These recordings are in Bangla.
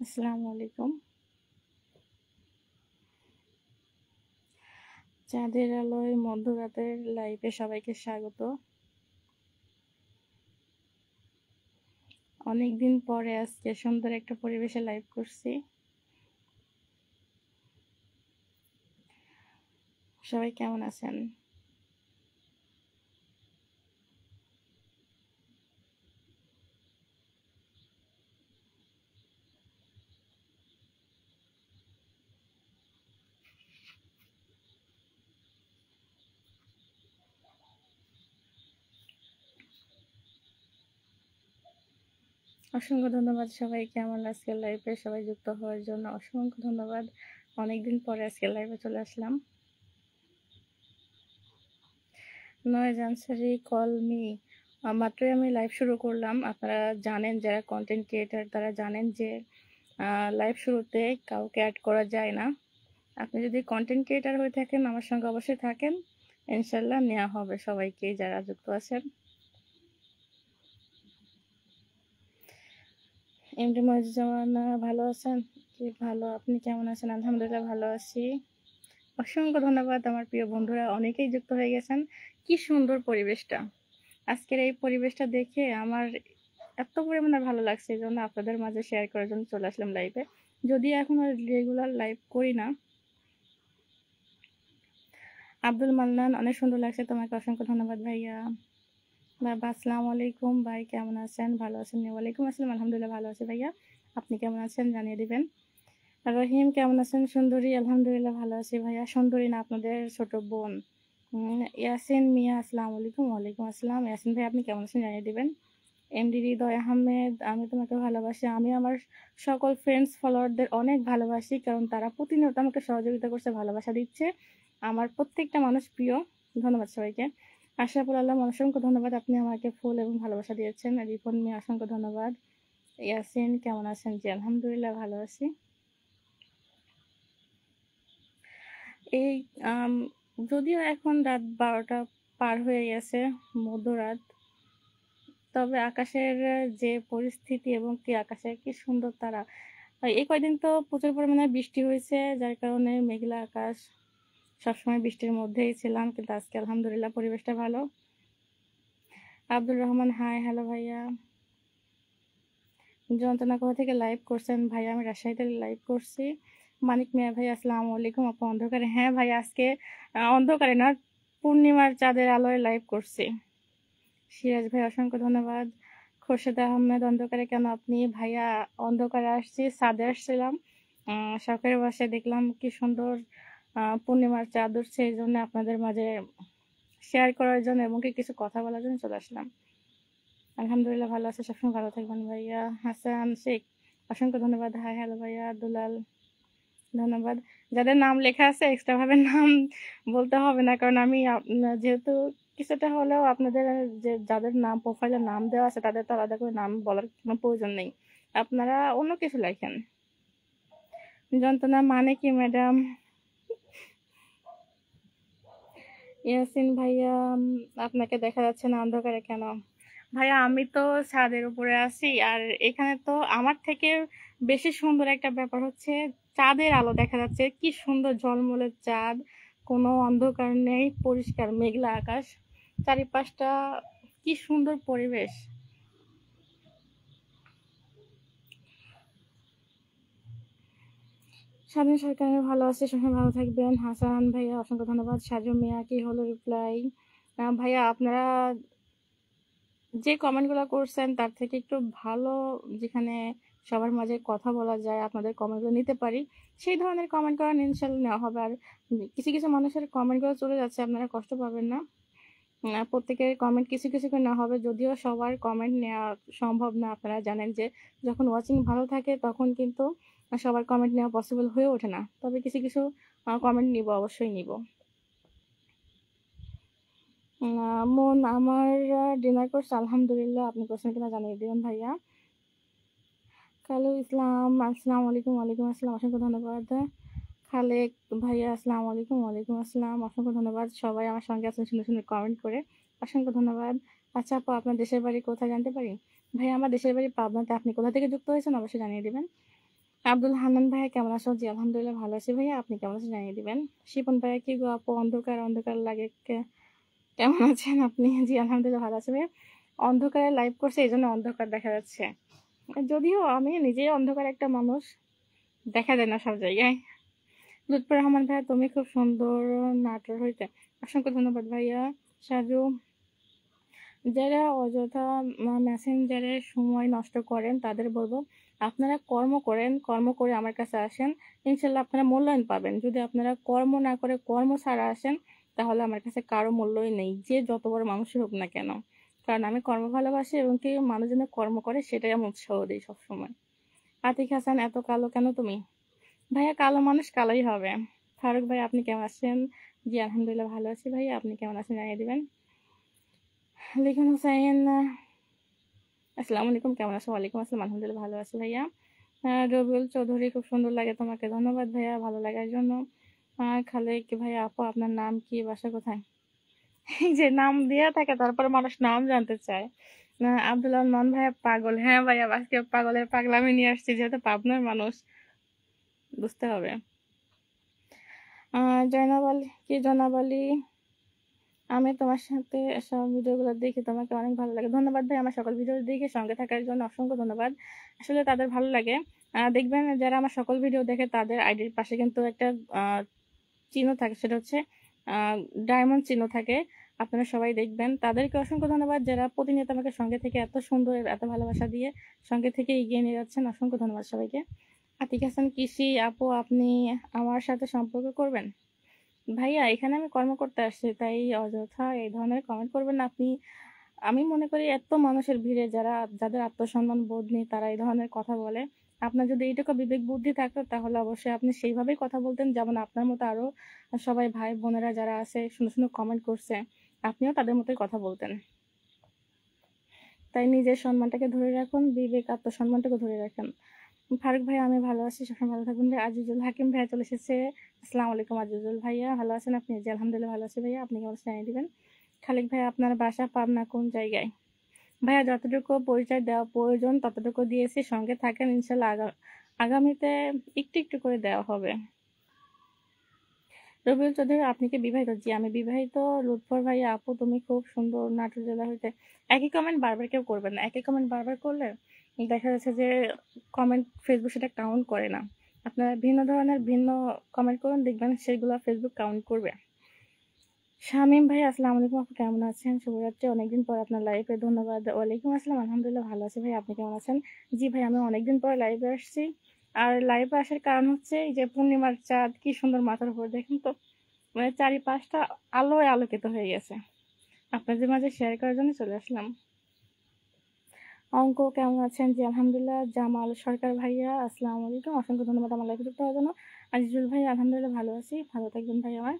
আসসালামু আলাইকুম। চাঁদের আলোয় মধ্যরাতের লাইভে সবাইকে স্বাগত। অনেকদিন পরে আজকে সুন্দর একটা পরিবেশে লাইভ করছি। সবাই কেমন আছেন? অসংখ্য ধন্যবাদ সবাইকে আমার আজকের লাইভে সবাই যুক্ত হওয়ার জন্য অসংখ্য ধন্যবাদ। অনেকদিন পরে আজকের লাইভে চলে আসলাম। নয়েজ আনসারি কল মি, মাত্রই আমি লাইভ শুরু করলাম। আপনারা জানেন, যারা কন্টেন্ট ক্রিয়েটার তারা জানেন যে লাইভ শুরুতে কাউকে অ্যাড করা যায় না। আপনি যদি কন্টেন্ট ক্রিয়েটার হয়ে থাকেন আমার সঙ্গে অবশ্যই থাকেন, ইনশাল্লাহ নেওয়া হবে সবাইকে যারা যুক্ত আছেন। এমডি মজিজুজ্জামান ভালো আছেন? কি ভালো, আপনি কেমন আছেন? আলহামদুলিল্লাহ ভালো আছি। অসংখ্য ধন্যবাদ আমার প্রিয় বন্ধুরা, অনেকেই যুক্ত হয়ে গেছেন। কি সুন্দর পরিবেশটা, আজকের এই পরিবেশটা দেখে আমার এত পরিমাণে ভালো লাগছে, এই জন্য আপনাদের মাঝে শেয়ার করার জন্য চলে আসলাম লাইভে। যদি এখন আর রেগুলার লাইভ করি না। আব্দুল মান্নান, অনেক সুন্দর লাগছে তোমাকে, অসংখ্য ধন্যবাদ ভাইয়া। বাবা আসসালামু আলাইকুম ভাই, কেমন আছেন? ভালো আছেন? ওয়ালাইকুম আসসালাম, আলহামদুলিল্লাহ ভালো আছি ভাইয়া। আপনি কেমন আছেন জানিয়ে দিবেন। রহিম কেমন আছেন? সুন্দরী, আলহামদুলিল্লাহ ভালো আছি ভাইয়া। সুন্দরী না, আপনাদের ছোট বোন। ইয়াসিন মিয়া, আসসালামু আলাইকুম। ওয়ালাইকুম আসসালাম। ইয়াসিন ভাই আপনি কেমন আছেন জানিয়ে দিবেন। এমডি হৃদয় আহমেদ, আমি তোমাকে ভালোবাসি। আমি আমার সকল ফ্রেন্ডস ফলোয়ারদের অনেক ভালোবাসি, কারণ তারা প্রতিনিয়ত আমাকে সহযোগিতা করছে, ভালোবাসা দিচ্ছে। আমার প্রত্যেকটা মানুষ প্রিয়। ধন্যবাদ সবাইকে। আশরাফুল আলম, অসংখ্য ধন্যবাদ, আপনি আমাকে ফুল এবং ভালোবাসা দিয়েছেন। রিপন মিয়া, অসংখ্য ধন্যবাদ। ইয়াসিন কেমন আছেন? জি আলহামদুলিল্লাহ ভালো আছি। এই যদিও এখন রাত 12টা পার হয়ে গেছে, মধ্যরাত, তবে আকাশের যে পরিস্থিতি এবং কি আকাশের কি সুন্দর তারা। এই কয়দিন তো প্রচুর পরিমাণে বৃষ্টি হয়েছে, যার কারণে মেঘলা আকাশ, সবসময় বৃষ্টির মধ্যেই ছিলাম, কিন্তু আজকে আলহামদুলিল্লাহ পরিবেশটা ভালো। আব্দুর রহমান, হাই, হ্যালো ভাইয়া। যন্ত্রণা কোথা থেকে লাইভ করছেন? ভাইয়া আমি রাজশাহীতে লাইভ করছি। মানিক মিয়া ভাই, আসসালামু আলাইকুম। আপু অন্ধকারে? হ্যাঁ ভাই, আজকে অন্ধকারে না, পূর্ণিমার চাঁদের আলোয় লাইভ করছি। সিরাজ ভাই, অসংখ্য ধন্যবাদ। খোরশেদ আহমেদ, অন্ধকারে কেন আপনি? ভাইয়া অন্ধকারে আসছি, ছাদে আসছিলাম, শখের বসে দেখলাম কি সুন্দর পূর্ণিমার চাঁদ উঠছে, এই জন্য আপনাদের মাঝে শেয়ার করার জন্য এবং কি কিছু কথা বলার জন্য চলে আসলাম। আলহামদুলিল্লাহ ভালো আছে, সবসময় ভালো থাকবেন ভাইয়া। হাসান শেখ, অসংখ্য ধন্যবাদ। হাই হ্যালো ভাইয়া। দুলাল, ধন্যবাদ। যাদের নাম লেখা আছে এক্সট্রা ভাবে নাম বলতে হবে না, কারণ আমি যেহেতু কিছুটা হলেও আপনাদের, যে যাদের নাম প্রোফাইলে নাম দেওয়া আছে তাদের তো আলাদা করে নাম বলার কোনো প্রয়োজন নেই, আপনারা অন্য কিছু লেখেন। যন্ত্রণা মানে কি ম্যাডাম? ইয়াসিন ভাইয়া, আপনাকে দেখা যাচ্ছে না অন্ধকারে কেন? ভাইয়া আমি তো ছাদের উপরে আছি, আর এখানে তো আমার থেকে বেশি সুন্দর একটা ব্যাপার হচ্ছে চাঁদের আলো দেখা যাচ্ছে, কি সুন্দর ঝলমলে চাঁদ, কোনো অন্ধকার নেই, পরিষ্কার মেঘলা আকাশ, চারিপাশটা কি সুন্দর পরিবেশ। স্বাধীন সরকার, আমি ভালো আছি, সবাই ভালো থাকবেন। হাসান ভাইয়া, অসংখ্য ধন্যবাদ। সাজু মিয়া, কি হলো রিপ্লাই? ভাইয়া আপনারা যে কমেন্টগুলো করছেন তার থেকে একটু ভালো, যেখানে সবার মাঝে কথা বলা যায়, আপনাদের কমেন্টগুলো নিতে পারি, সেই ধরনের কমেন্ট করেন, ইনশাল্লাহ নেওয়া হবে। আর কিছু কিছু মানুষের কমেন্টগুলো চলে যাচ্ছে, আপনারা কষ্ট পাবেন না। প্রত্যেকের কমেন্ট কিছু কিছু করে নেওয়া হবে, যদিও সবার কমেন্ট নেওয়া সম্ভব না। আপনারা জানেন যে যখন ওয়াচিং ভালো থাকে তখন কিন্তু সবার কমেন্ট নেওয়া পসিবল হয়ে ওঠে না, তবে কিছু কিছু কমেন্ট নিব, অবশ্যই নিব। মন, আমার ডিনার করছে আলহামদুলিল্লাহ, আপনি করছেন কিনা জানিয়ে দিবেন ভাইয়া। কালু ইসলাম, আসসালামু আলাইকুম। ওয়ালাইকুম আসসালাম, অসংখ্য ধন্যবাদ। খালেক ভাইয়া, আসসালামু আলাইকুম। ওয়ালাইকুম আসসালাম, অসংখ্য ধন্যবাদ। সবাই আমার সঙ্গে আছেন সুন্দর সুন্দর কমেন্ট করে, অসংখ্য ধন্যবাদ। আচ্ছা আপু, আপনার দেশের বাড়ি কোথায় জানতে পারি? ভাইয়া আমার দেশের বাড়ি পাবনাতে, আপনি কোথা থেকে যুক্ত হয়েছেন অবশ্যই জানিয়ে দেবেন। আব্দুল হান্নান ভাইয়া কেমন আছো? জি আলহামদুলিল্লাহ ভালো আছি ভাইয়া। আপনি কেমন আছেন জানিয়ে দিবেন। শিপন ভাইয়া কি গো আপু অন্ধকার অন্ধকার লাগে কেমন আছেন আপনি? জি আলহামদুলিল্লাহ ভালো আছি ভাইয়া। অন্ধকারে লাইভ করছে এইজন্য অন্ধকার দেখা যাচ্ছে। যদিও আমি নিজেই অন্ধকার একটা মানুষ, দেখা যায় না সব জায়গায়। লুৎফর রহমান ভাইয়া তুমি খুব সুন্দর নাটোর হইতে। অসংখ্য ধন্যবাদ ভাইয়া। সাজু যারা অযথা মেসেঞ্জারে সময় নষ্ট করেন তাদের বলবো আপনারা কর্ম করেন, কর্ম করে আমার কাছে আসেন, ইনশাল্লাহ আপনারা মূল্যায়ন পাবেন। যদি আপনারা কর্ম না করে কর্ম ছাড়া আসেন তাহলে আমার কাছে কারো মূল্যই নেই, যে যত বড় মানুষই হোক না কেন। কারণ আমি কর্ম ভালোবাসি এবং কি মানুষ যেন কর্ম করে সেটাই আমি উৎসাহ দিই সবসময়। আতিক হাসান এত কালো কেন তুমি? ভাইয়া কালো মানুষ কালোই হবে। ফারুক ভাই আপনি কেমন আছেন? জি আলহামদুলিল্লাহ ভালো আছি ভাইয়া। আপনি কেমন আছেন জানিয়ে দিবেন। লিখন হোসেন আসসালামু আলাইকুম, কেমন আছো? ওয়ালাইকুম আসসালাম, আলহামদুলিল্লাহ ভালো আছি ভাইয়া। রবিউল চৌধুরী খুব সুন্দর লাগে তোমাকে, ধন্যবাদ ভাইয়া ভালো লাগার জন্য। খালেক ভাইয়া আপু আপনার নাম কি, বাসা কোথায়? এই যে নাম দেওয়া থাকে তারপরে মানুষ নাম জানতে চায়। আব্দুল্লাহ নন ভাইয়া পাগল, হ্যাঁ ভাইয়া আজকে পাগলের পাগলামি নিয়ে আসছি, যেহেতু পাবনার মানুষ বুঝতে হবে। জয়নাব আলী কি জনাব আলী, আমি তোমার সাথে সব ভিডিওগুলো দেখি, তোমাকে অনেক ভালো লাগে। ধন্যবাদ ভাই আমার সকল ভিডিও দেখে সঙ্গে থাকার জন্য, অসংখ্য ধন্যবাদ। আসলে তাদের ভালো লাগে। দেখবেন যারা আমার সকল ভিডিও দেখে তাদের আইডির পাশে কিন্তু একটা চিহ্ন থাকে, সেটা হচ্ছে ডায়মন্ড চিহ্ন থাকে। আপনারা সবাই দেখবেন। তাদেরকে অসংখ্য ধন্যবাদ যারা প্রতিনিয়ত আমাকে সঙ্গে থেকে এত সুন্দর এত ভালোবাসা দিয়ে সঙ্গে থেকে এগিয়ে নিয়ে যাচ্ছেন, অসংখ্য ধন্যবাদ সবাইকে। আতিক হাসান কৃষি আপু আপনি আমার সাথে সম্পর্ক করবেন? ভাইয়া এখানে আমি কর্ম করতে আসছি, তাই অযথা এই ধরনের কমেন্ট করবেন না আপনি। আমি মনে করি এত মানুষের ভিড়ে যাদের আত্মসম্মান বোধ নেই তারা এই ধরনের কথা বলে। আপনার যদি এইটুকু বিবেক বুদ্ধি থাকতো তাহলে অবশ্যই আপনি সেইভাবেই কথা বলতেন, যেমন আপনার মতো আরো সবাই ভাই বোনেরা যারা আছে সুন্দর সুন্দর কমেন্ট করছে, আপনিও তাদের মতোই কথা বলতেন। তাই নিজের সম্মানটাকে ধরে রাখুন, বিবেক আত্মসম্মানটাকে ধরে রাখেন। ফারুক ভাই আমি ভালো আছি, সবসময় ভালো থাকবেন ভাই। আজিজুল হাকিম ভাইয়া চলে এসেছে। আসসালামু আলাইকুম আজিজুল ভাইয়া, ভালো আছেন আপনি? জি আলহামদুলিল্লাহ ভালো আছি ভাইয়া। আপনি কেমন আছেন জানিয়ে দিবেন। খালিক ভাই আপনার বাসা পাবনা কোন জায়গায়? ভাইয়া যতটুকু পরিচয় দেওয়া প্রয়োজন ততটুকু দিয়েছি, সঙ্গে থাকেন ইনশাল্লাহ। আগামীতে একটু একটু করে দেওয়া হবে। রবিউল চৌধুরী আপনি কি বিবাহিত? জি আমি বিবাহিত। লুৎফর ভাই আপু তুমি খুব সুন্দর, নাটোর জেলা হইতে। একই কমেন্ট বারবার কেউ করবেন না, একই কমেন্ট বারবার করলে দেখা যাচ্ছে যে কমেন্ট ফেসবুক সেটা কাউন্ট করে না। আপনারা ভিন্ন ধরনের ভিন্ন কমেন্ট করুন, দেখবেন সেগুলো ফেসবুক কাউন্ট করবে। শামীম ভাই আসসালামু আলাইকুম, আপনি কেমন আছেন? শুভরাত্রি, অনেকদিন পর আপনার লাইভে, ধন্যবাদ। ওয়ালাইকুম আসসালাম, আলহামদুলিল্লাহ ভালো আছি ভাই। আপনি কেমন আছেন? জি ভাই আমি অনেকদিন পর লাইভে আসছি। আর লাইভে আসার কারণ হচ্ছে এই যে পূর্ণিমার চাঁদ কি সুন্দর মাথার উপর, দেখেন তো মানে চারিপাশটা আলোয় আলোকিত হয়ে গেছে। আপনাদের মাঝে শেয়ার করার জন্য চলে আসলাম। অঙ্ক কেমন আছেন? জি আলহামদুলিল্লাহ। জামাল সরকার ভাইয়া আসসালামু আলাইকুম, অসংখ্য ধন্যবাদ আমার লাইভে যুক্ত হওয়ার জন্য। আজিজুল ভাই আলহামদুলিল্লাহ ভালো আছি, ভালো থাকবেন ভাই আমার।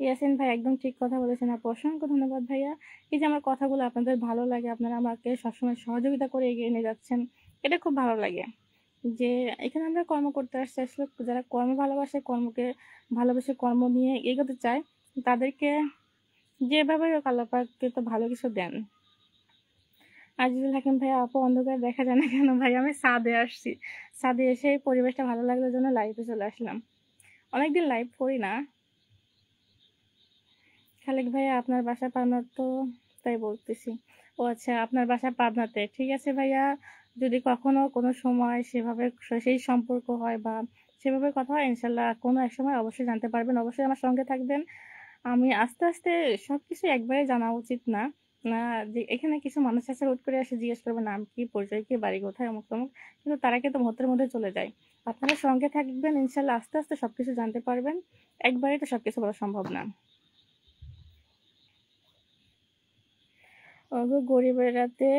ইয়াসিন ভাই একদম ঠিক কথা বলেছেন আপু, অসংখ্য ধন্যবাদ ভাইয়া। এই যে আমার কথাগুলো আপনাদের ভালো লাগে, আপনারা আমাকে সবসময় সহযোগিতা করে এগিয়ে নিয়ে যাচ্ছেন, এটা খুব ভালো লাগে। যে এখানে আমরা কর্ম করতে আসছি, আসলে যারা কর্ম ভালোবাসে, কর্মকে ভালোবেসে কর্ম নিয়ে এগোতে চায়, তাদেরকে যেভাবে হোক আল্লাহ পাক তো ভালো কিছু দেন। আজিজুল হাকিম ভাইয়া আপু অন্ধকার দেখা যায় না কেন? ভাই আমি ছাদে আসছি, ছাদে এসে পরিবেশটা ভালো লাগার জন্য লাইভে চলে আসলাম। অনেকদিন লাইভ করি না। খালেক ভাইয়া আপনার বাসা পাবনা তো, তাই বলতেছি। ও আচ্ছা আপনার বাসা পাবনাতে, ঠিক আছে ভাইয়া। যদি কখনো কোনো সময় সেভাবে সেই সম্পর্ক হয় বা সেভাবে কথা হয় ইনশাল্লাহ কোনো এক সময় অবশ্যই জানতে পারবেন, অবশ্যই আমার সঙ্গে থাকবেন। আমি আস্তে আস্তে সবকিছু একবারে জানা উচিত না। না, যে এখানে কিছু মানুষ আছে হুট করে এসে জিজ্ঞেস করবে নাম কি, পরিচয় কি, বাড়ি কোথায়, অমুক তমুক, কিন্তু তারা কিন্তু মুহূর্তের মধ্যে চলে যায়। আপনারা সঙ্গে থাকবেন ইনশাল্লাহ আস্তে আস্তে সবকিছু জানতে পারবেন। একবারে তো সবকিছু বলা সম্ভব না। গরিবের রাতে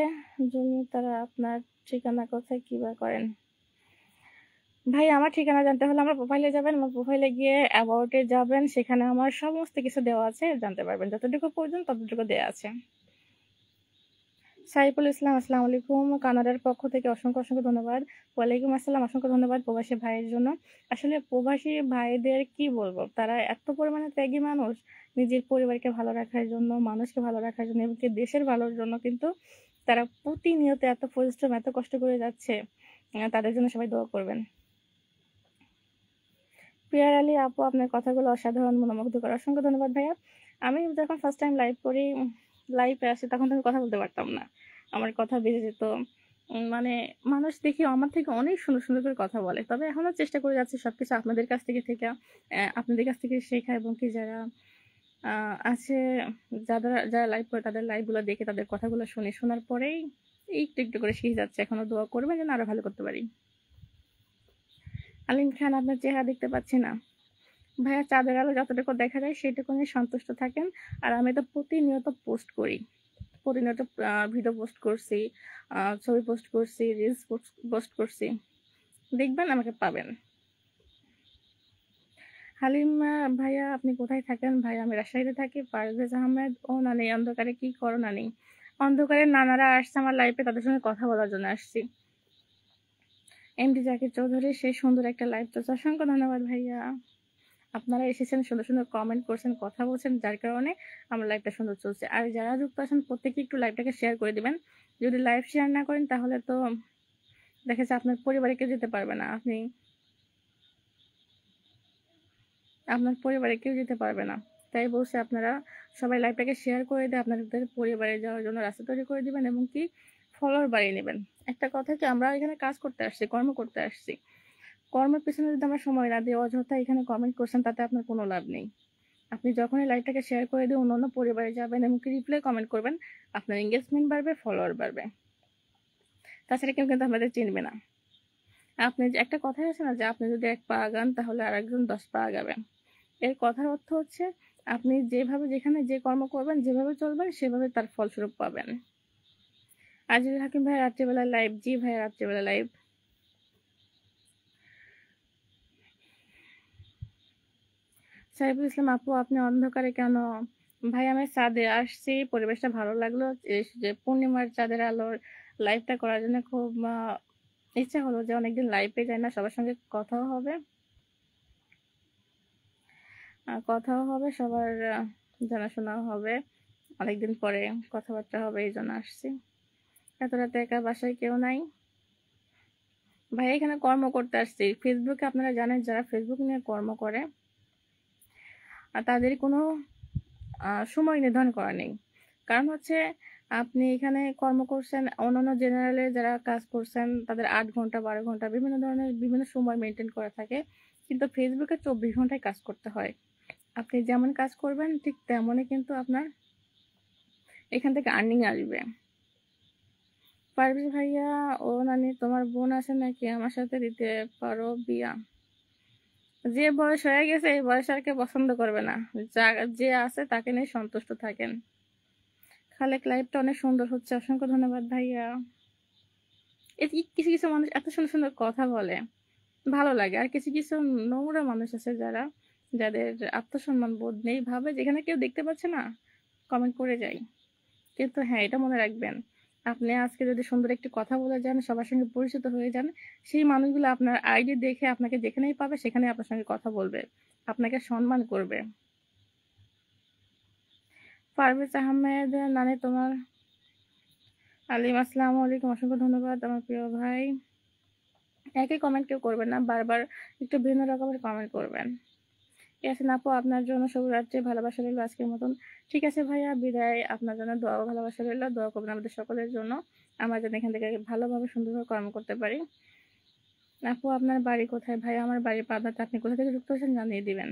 জমি তারা আপনার ঠিকানা কোথায় কি বা করেন? ভাই আমার ঠিকানা জানতে হলে আমার প্রোফাইলে যাবেন, আমার প্রোফাইলে গিয়ে অ্যাবাউটে যাবেন, সেখানে আমার সমস্ত কিছু দেওয়া আছে, জানতে পারবেন যতটুকু প্রয়োজন ততটুকু দেওয়া আছে। সাইফুল ইসলাম আসসালামু আলাইকুম, কানাডার পক্ষ থেকে অসংখ্য অসংখ্য ধন্যবাদ। ওয়ালাইকুম আসসালাম, অসংখ্য ধন্যবাদ প্রবাসী ভাইয়ের জন্য। আসলে প্রবাসী ভাইদের কি বলবো, তারা এত পরিমাণে ত্যাগী মানুষ, নিজের পরিবারকে ভালো রাখার জন্য, মানুষকে ভালো রাখার জন্য এবং দেশের ভালোর জন্য কিন্তু তারা প্রতিনিয়ত এত পরিশ্রম এত কষ্ট করে যাচ্ছে। তাদের জন্য সবাই দোয়া করবেন। প্রিয়ার আলী আপু, আপনার কথাগুলো অসাধারণ, মনোমুগ্ধকর। অসংখ্য ধন্যবাদ ভাইয়া। আমি যখন ফার্স্ট টাইম লাইভ করি, লাইভে আসি, তখন তো আমি কথা বলতে পারতাম না, আমার কথা বেজে যেত। মানে মানুষ দেখি আমার থেকে অনেক সুন্দর সুন্দর করে কথা বলে। তবে এখনো চেষ্টা করে যাচ্ছি সবকিছু আপনাদের কাছ থেকে আপনাদের কাছ থেকে শেখা, এবং কি যারা আছে, যারা লাইভ করে তাদের লাইভগুলো দেখে তাদের কথাগুলো শুনে, শোনার পরেই একটু একটু করে শিখে যাচ্ছে। এখনো দোয়া করবেন যেন আরো ভালো করতে পারি। আলিম খান, আপনার চেহারা দেখতে পাচ্ছি না ভাইয়া। চাঁদের আলো যতটুকু দেখা যায় সেটুকু নিয়ে সন্তুষ্ট থাকেন। আর আমি তো প্রতিনিয়ত পোস্ট করি, প্রতিনিয়ত ভিডিও পোস্ট করছি, ছবি পোস্ট করছি, রিলস পোস্ট করছি, দেখবেন আমাকে পাবেন। হালিম ভাইয়া, আপনি কোথায় থাকেন? ভাই আমি রাজশাহীতে থাকি। পারভেজ আহমেদ, ও নানি অন্ধকারে কি করো নানি? অন্ধকারে নানারা আসছে আমার লাইফে, তাদের সঙ্গে কথা বলার জন্য আসছি। এমডি জাকির চৌধুরী, সেই সুন্দর একটা লাইভ চলছে। অসংখ্য ধন্যবাদ ভাইয়া, আপনারা এসেছেন, সুন্দর সুন্দর কমেন্ট করছেন, কথা বলছেন, যার কারণে আমার লাইভটা সুন্দর চলছে। আর যারা যুক্ত আছেন প্রত্যেকে একটু লাইভটাকে শেয়ার করে দিবেন। যদি লাইভ শেয়ার না করেন তাহলে তো দেখা যাচ্ছে আপনার পরিবারে কেউ যেতে পারবে না, আপনার পরিবারে কেউ যেতে পারবে না। তাই বলছি আপনারা সবাই লাইভটাকে শেয়ার করে দিয়ে আপনাদের পরিবারে যাওয়ার জন্য রাস্তা তৈরি করে দিবেন, এবং কি ফলোয়ার বাড়িয়ে নেবেন। একটা কথা কি, আমরা এখানে কাজ করতে আসছি, কর্ম করতে আসছি। কর্মের পেছনে যদি আমরা সময় না দিই, অযথা এখানে কমেন্ট করছেন, তাতে আপনার কোনো লাভ নেই। আপনি যখনই লাইভটাকে শেয়ার করে দিয়ে অন্য পরিবারে যাবেন এবং কি রিপ্লাই কমেন্ট করবেন, আপনার এঙ্গেজমেন্ট বাড়বে, ফলোয়ার বাড়বে। তাছাড়া কেউ কিন্তু আপনাদের চিনবে না। আপনি একটা কথাই আছে না, যে আপনি যদি 1 পা আগান তাহলে আরেকজন 10 পা আগাবে। এর কথার অর্থ হচ্ছে আপনি যেভাবে, যেখানে যে কর্ম করবেন, যেভাবে চলবেন, সেভাবে তার ফলস্বরূপ পাবেন। আজিজুল হাকিম ভাই, রাত্রিবেলা লাইভ? জি ভাই, রাত্রিবেলা লাইভ। সাইফুল ইসলাম আপু, আপনি অন্ধকারে কেন? ভাই আমি ছাদে আসছি, পরিবেশটা ভালো লাগলো, যে পূর্ণিমার চাঁদের আলোর লাইভটা করার জন্য খুব ইচ্ছা হলো, যে অনেকদিন লাইভে যাই না, সবার সঙ্গে কথাও হবে, সবার জানাশোনাও হবে, অনেকদিন পরে কথাবার্তা হবে, এই জন্য আসছি। এত রাতে একা, বাসায় কেউ নাই? ভাই এখানে কর্ম করতে আসছি। ফেসবুকে আপনারা জানেন, যারা ফেসবুক নিয়ে কর্ম করে তাদের কোনো সময় নির্ধারণ করা নেই। কারণ হচ্ছে আপনি এখানে কর্ম করছেন, অন্যান্য জেনারেলে যারা কাজ করছেন তাদের 8 ঘন্টা 12 ঘন্টা বিভিন্ন ধরনের বিভিন্ন সময় মেনটেন করা থাকে, কিন্তু ফেসবুকে 24 ঘন্টায় কাজ করতে হয়। আপনি যেমন কাজ করবেন ঠিক তেমনই কিন্তু আপনার এখান থেকে আর্নিং আসবে। পারভেজ ভাইয়া, ও নানি তোমার বোন আছে নাকি? আমার সাথে দিতে পারো বিয়া? যে বয়স হয়ে গেছে এই বয়স আর কে পছন্দ করবে না, যে আছে তাকে নিয়ে সন্তুষ্ট থাকেন। খালেক, লাইভটা অনেক সুন্দর হচ্ছে। অসংখ্য ধন্যবাদ ভাইয়া। কিছু কিছু মানুষ এত সুন্দর সুন্দর কথা বলে, ভালো লাগে। আর কিছু কিছু নোংরা মানুষ আছে, যাদের আত্মসম্মান বোধ নেই, ভাবে যেখানে কেউ দেখতে পাচ্ছে না কমেন্ট করে যায়। কিন্তু হ্যাঁ, এটা মনে রাখবেন, আপনি আজকে যদি সুন্দর একটি কথা বলে যান, সবার সঙ্গে পরিচিত হয়ে যান, সেই মানুষগুলো আপনার আইডি দেখে আপনাকে যেখানেই পাবে সেখানে আপনার সঙ্গে কথা বলবে, আপনাকে সম্মান করবে। পারভেজ আহমেদ, নানি তোমার আলিম, আসসালামু আলাইকুম। অসংখ্য ধন্যবাদ আমার প্রিয় ভাই। একই কমেন্ট কেউ করবেন না, বারবার একটু ভিন্ন রকমের কমেন্ট করবেন। ইয়াসিন আপু, আপনার জন্য শুভরাত্রি, ভালোবাসা রইল আজকের মতন। ঠিক আছে ভাইয়া, বিদায়। আপনার জন্য দোয়া ও ভালোবাসা রইল, দোয়া করবেন আমাদের সকলের জন্য, আমরা যেন এখান থেকে ভালোভাবে সুন্দরভাবে কর্ম করতে পারি। আপু আপনার বাড়ি কোথায়? ভাই আমার বাড়ি পাবনাতে। আপনি কোথা থেকে যুক্ত হয়েছেন জানিয়ে দিবেন।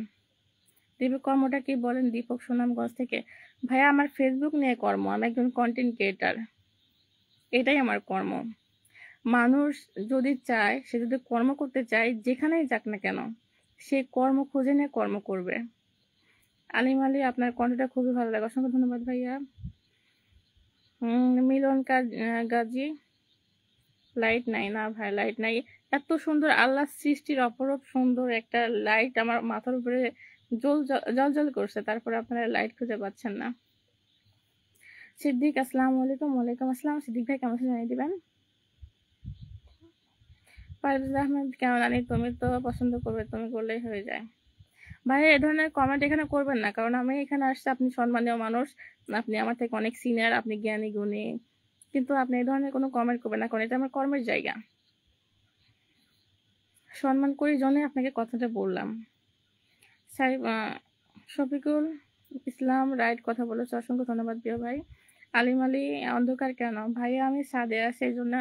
দীপক, কর্মটা কি বলেন? দীপক, সুনামগঞ্জ থেকে। ভাইয়া আমার ফেসবুক নিয়ে কর্ম, আমি একজন কন্টেন্ট ক্রিয়েটার, এটাই আমার কর্ম। মানুষ যদি চায়, সে যদি কর্ম করতে চায়, যেখানেই যাক না কেন, সে কর্ম খুঁজে নিয়ে কর্ম করবে। আলিম আলী, আপনার কণ্ঠটা খুবই ভালো লাগে। অসংখ্য ধন্যবাদ ভাইয়া। মিলন গাজী, লাইট নাই? না ভাই, লাইট নাই। এত সুন্দর আল্লাহ সৃষ্টির অপরূপ সুন্দর একটা লাইট আমার মাথার উপরে জল জল করছে, তারপরে আপনারা লাইট খুঁজে পাচ্ছেন না। সিদ্দিক, আসসালামু আলাইকুম। ওয়ালাইকুম আসসালাম। সিদ্দিক ভাই কেমন আছেন জানিয়ে দিবেন। পারভেজ আহমেদ, কেমন জানি? তুমি তো পছন্দ করবে, তুমি করলেই হয়ে যায়। ভাই এ ধরনের কমেন্ট এখানে করবেন না, কারণ আমি এখানে আসছি, আপনি সম্মানীয় মানুষ, আপনি আমার থেকে অনেক সিনিয়র, আপনি জ্ঞানী গুণী, কিন্তু আপনি এই ধরনের কোনো কমেন্ট করবেন না, কারণ এটা আমার কর্মের জায়গা। সম্মান করি জন্যই আপনাকে কথাটা বললাম। শফিকুল ইসলাম রাইট কথা বলেছে, অসংখ্য ধন্যবাদ প্রিয় ভাই। আলিম আলী অন্ধকার কেন? ভাইয়া আমি ছাদে আছি, এই জন্য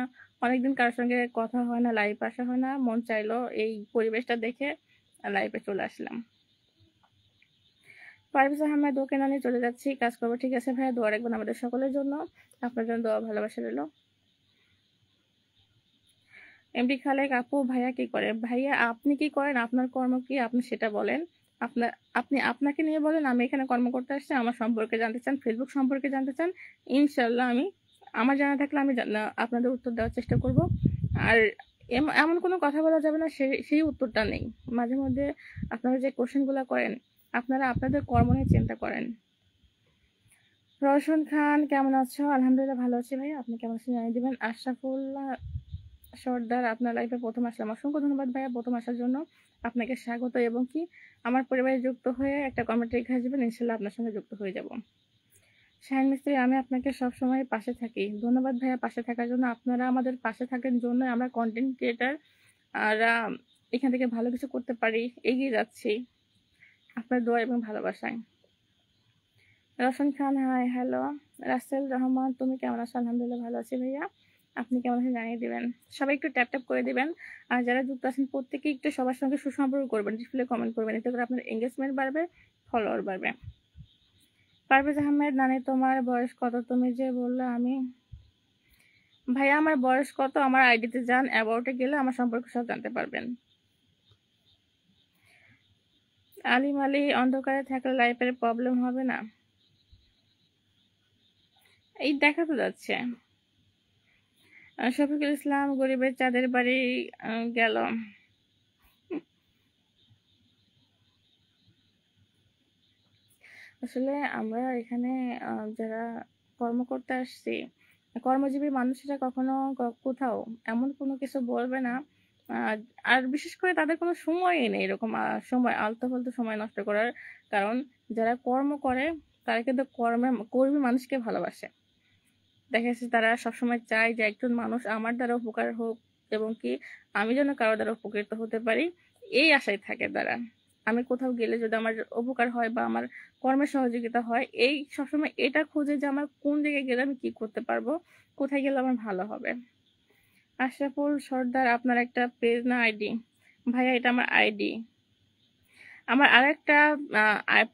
অনেকদিন কারোর সঙ্গে কথা হয় না, লাইভ আসা হয় না, মন চাইলো এই পরিবেশটা দেখে লাইভে চলে আসলাম। পারভেজ আহমেদ ওকে না নিয়ে চলে যাচ্ছি, কাজ করবো। ঠিক আছে ভাইয়া, দোয়া রাখবেন আমাদের সকলের জন্য, আপনার জন্য দোয়া ভালোবাসা রইল। এমডি খালেক আপু ভাইয়া কি করে? ভাইয়া আপনি কি করেন? আপনার কর্ম কি আপনি সেটা বলেন। আপনি আপনাকে নিয়ে বলেন। আমি এখানে কর্ম করতে আসছি, আমার সম্পর্কে জানতে চান, ফেসবুক সম্পর্কে জানতে চান, ইনশাল্লাহ আমি আমার জানা থাকলে আমি আপনাদের উত্তর দেওয়ার চেষ্টা করব। আর এমন কোনো কথা বলা যাবে না সেই উত্তরটা নেই। মাঝে মধ্যে আপনারা যে কোশ্চেনগুলো করেন, আপনারা আপনাদের কর্ম নিয়ে চিন্তা করেন। রওশন খান কেমন আছো? আলহামদুলিল্লাহ ভালো আছি ভাই, আপনি কেমন আছেন জানিয়ে দিবেন। আশরাফুল্লাহ সর্দার আপনার লাইফে প্রথম আসলাম, অসংখ্য ধন্যবাদ ভাইয়া প্রথম আসার জন্য, আপনাকে স্বাগত। এবং কি আমার পরিবারে যুক্ত হয়ে একটা কমেন্ট রেখে আসবেন, ইনশাল্লাহ আপনার সঙ্গে যুক্ত হয়ে যাব। শাহিন মিস্ত্রি আমি আপনাকে সবসময় পাশে থাকি। ধন্যবাদ ভাইয়া পাশে থাকার জন্য। আপনারা আমাদের পাশে থাকেন জন্য আমরা কন্টেন্ট ক্রিয়েটার আর এখান থেকে ভালো কিছু করতে পারি, এগিয়ে যাচ্ছি আপনার দোয়া এবং ভালোবাসায়। রওশন খান হাই হ্যালো। রাসেল রহমান তুমি কেমন আছো? আলহামদুলিল্লাহ ভালো আছি ভাইয়া, আপনি কেমন আছেন জানিয়ে দিবেন। সবাই একটু ট্যাপ ট্যাপ করে দিবেন। আর যারা যুক্ত আছেন প্রত্যেকে একটু সবার সঙ্গে সুসম্পর্ক করবেন, ডিসপ্লে কমেন্ট করবেন, এতে করে আপনার এঙ্গেজমেন্ট বাড়বে, ফলোয়ার বাড়বে। পারভেজ আহমেদ নানি তোমার বয়স কত? তুমি যে বললে আমি ভাইয়া আমার বয়স কত? আমার আইডিতে যান, অ্যাবাউটে গেলে আমার সম্পর্কে সব জানতে পারবেন। আলিম আলী অন্ধকারে থাকলে লাইফের প্রবলেম হবে না? এই দেখা তো যাচ্ছে। শফিকুল ইসলাম গরিবের চাঁদের বাড়ি গেল। আসলে আমরা এখানে যারা কর্ম করতে আসছি, কর্মজীবী মানুষেরা কখনো কোথাও এমন কোনো কিছু বলবে না। আহ, আর বিশেষ করে তাদের কোনো সময়ই নেই এরকম সময় আলতু ফালতু সময় নষ্ট করার। কারণ যারা কর্ম করে তারা কিন্তু কর্মী মানুষকে ভালোবাসে। দেখা যাচ্ছে তারা সবসময় চায় যে একজন মানুষ আমার দ্বারা উপকার হোক, এবং কি আমি যেন কারো দ্বারা উপকৃত হতে পারি, এই আশায় থাকে তারা। আমি কোথাও গেলে যদি আমার উপকার হয় বা আমার কর্মের সহযোগিতা হয়, এই সবসময় এটা খোঁজে যে আমার কোন জায়গায় গেলে আমি কি করতে পারবো, কোথায় গেলে আমার ভালো হবে। আশরাফুল সর্দার আপনার একটা পেজ না আইডি? ভাইয়া এটা আমার আইডি। আমার আরেকটা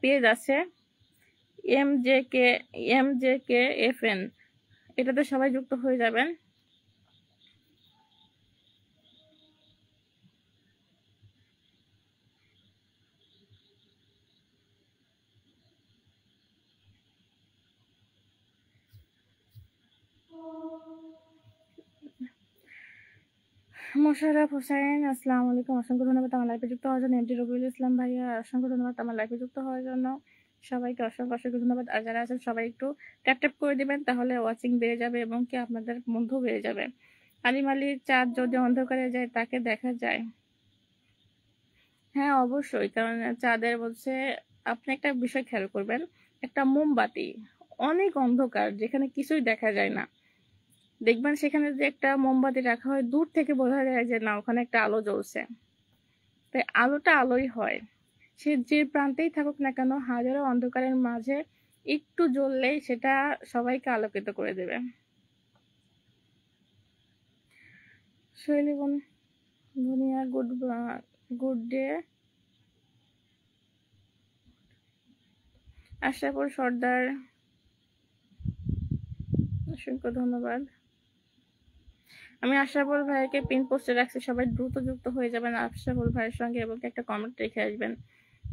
পেজ আছে, MJK FN, এটাতে সবাই যুক্ত হয়ে যাবেন। মোশাররফ হোসেন আসসালামু আলাইকুম, অসংখ্য ধন্যবাদ আমার লাইফে যুক্ত হওয়ার জন্য। এমডি রবিউল ইসলাম ভাইয়া অসংখ্য ধন্যবাদ আমার লাইফে যুক্ত হওয়ার জন্য। সবাইকে অসংখ্য অসংখ্য ধন্যবাদ। আর যারা আছেন সবাই একটু ট্যাপ ট্যাপ করে দিবেন, তাহলে ওয়াচিং বেড়ে যাবে এবং কি আপনাদের বন্ধু বেড়ে যাবে। আলিম আলীর চাঁদ যদি অন্ধকারে যায় তাকে দেখা যায়? হ্যাঁ অবশ্যই, কারণ চাঁদের বলছে, আপনি একটা বিষয় খেয়াল করবেন, একটা মোমবাতি অনেক অন্ধকার যেখানে কিছুই দেখা যায় না, দেখবেন সেখানে যে একটা মোমবাতি রাখা হয়, দূর থেকে বোঝা যায় যে না ওখানে একটা আলো জ্বলছে। তাই আলোটা আলোই হয়, সে যে প্রান্তেই থাকুক না কেন, হাজারো অন্ধকারের মাঝে একটু জ্বললেই সেটা সবাইকে আলোকিত করে দেবে। শৈলী দুনিয়া গুড ডে। আশরাফুল সর্দার অসংখ্য ধন্যবাদ। আমি আশরাফুল ভাইকে পিন পোস্টে রাখছি, সবাই দ্রুত যুক্ত হয়ে যাবেন আশরাফুল ভাইয়ের সঙ্গে এবং একটা কমেন্ট রেখে আসবেন।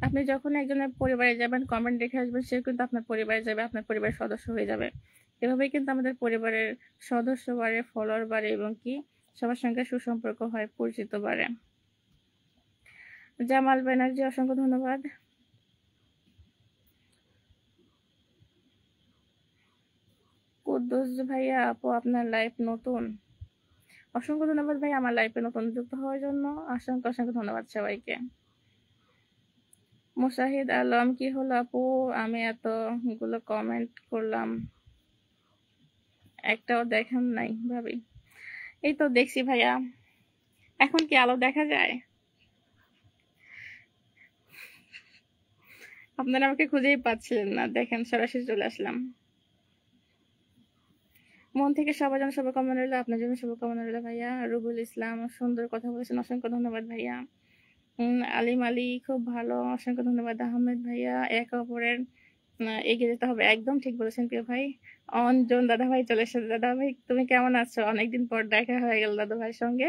আপনি যখন একজনের পরিবারে যাবেন, কমেন্ট রেখে আসবেন, সে কিন্তু আপনার পরিবারে যাবে, আপনার পরিবারের সদস্য হয়ে যাবে। এভাবেই কিন্তু আমাদের পরিবারের সদস্য বাড়ে, ফলোয়ার বাড়ে এবং কি সবার সঙ্গে সুসম্পর্ক হয়, পরিচিত বাড়ে। জামাল ব্যানার্জি অসংখ্য ধন্যবাদ। কুদ্দুস ভাইয়া আপু আপনার লাইফ নতুন? অসংখ্য ধন্যবাদ ভাই আমার লাইফে নতুন যুক্ত হওয়ার জন্য, অসংখ্য অসংখ্য ধন্যবাদ সবাইকে। মুশাহিদ আলম কি হলো আপু, আমি এতগুলো কমেন্ট করলাম একটাও দেখেন নাই ভাবি? এই তো দেখছি ভাইয়া। এখন কি আলো দেখা যায়? আপনারা আমাকে খুঁজেই পাচ্ছিলেন না, দেখেন সরাসরি চলে আসলাম। মন থেকে সবার জন্য শুভকামনা রইলো, আপনার জন্য শুভকামনা রইলো ভাইয়া। রুবুল ইসলাম সুন্দর কথা বলেছেন, অসংখ্য ধন্যবাদ ভাইয়া। আলিম আলী খুব ভালো, অসংখ্য ধন্যবাদ। আহমেদ ভাইয়া একে অপরের এগিয়ে যেতে হবে, একদম ঠিক বলেছেন প্রিয় ভাই। অঞ্জন দাদা ভাই চলে এসেছে। দাদা ভাই তুমি কেমন আছো? অনেকদিন পর দেখা হয়ে গেল দাদা ভাইয়ের সঙ্গে।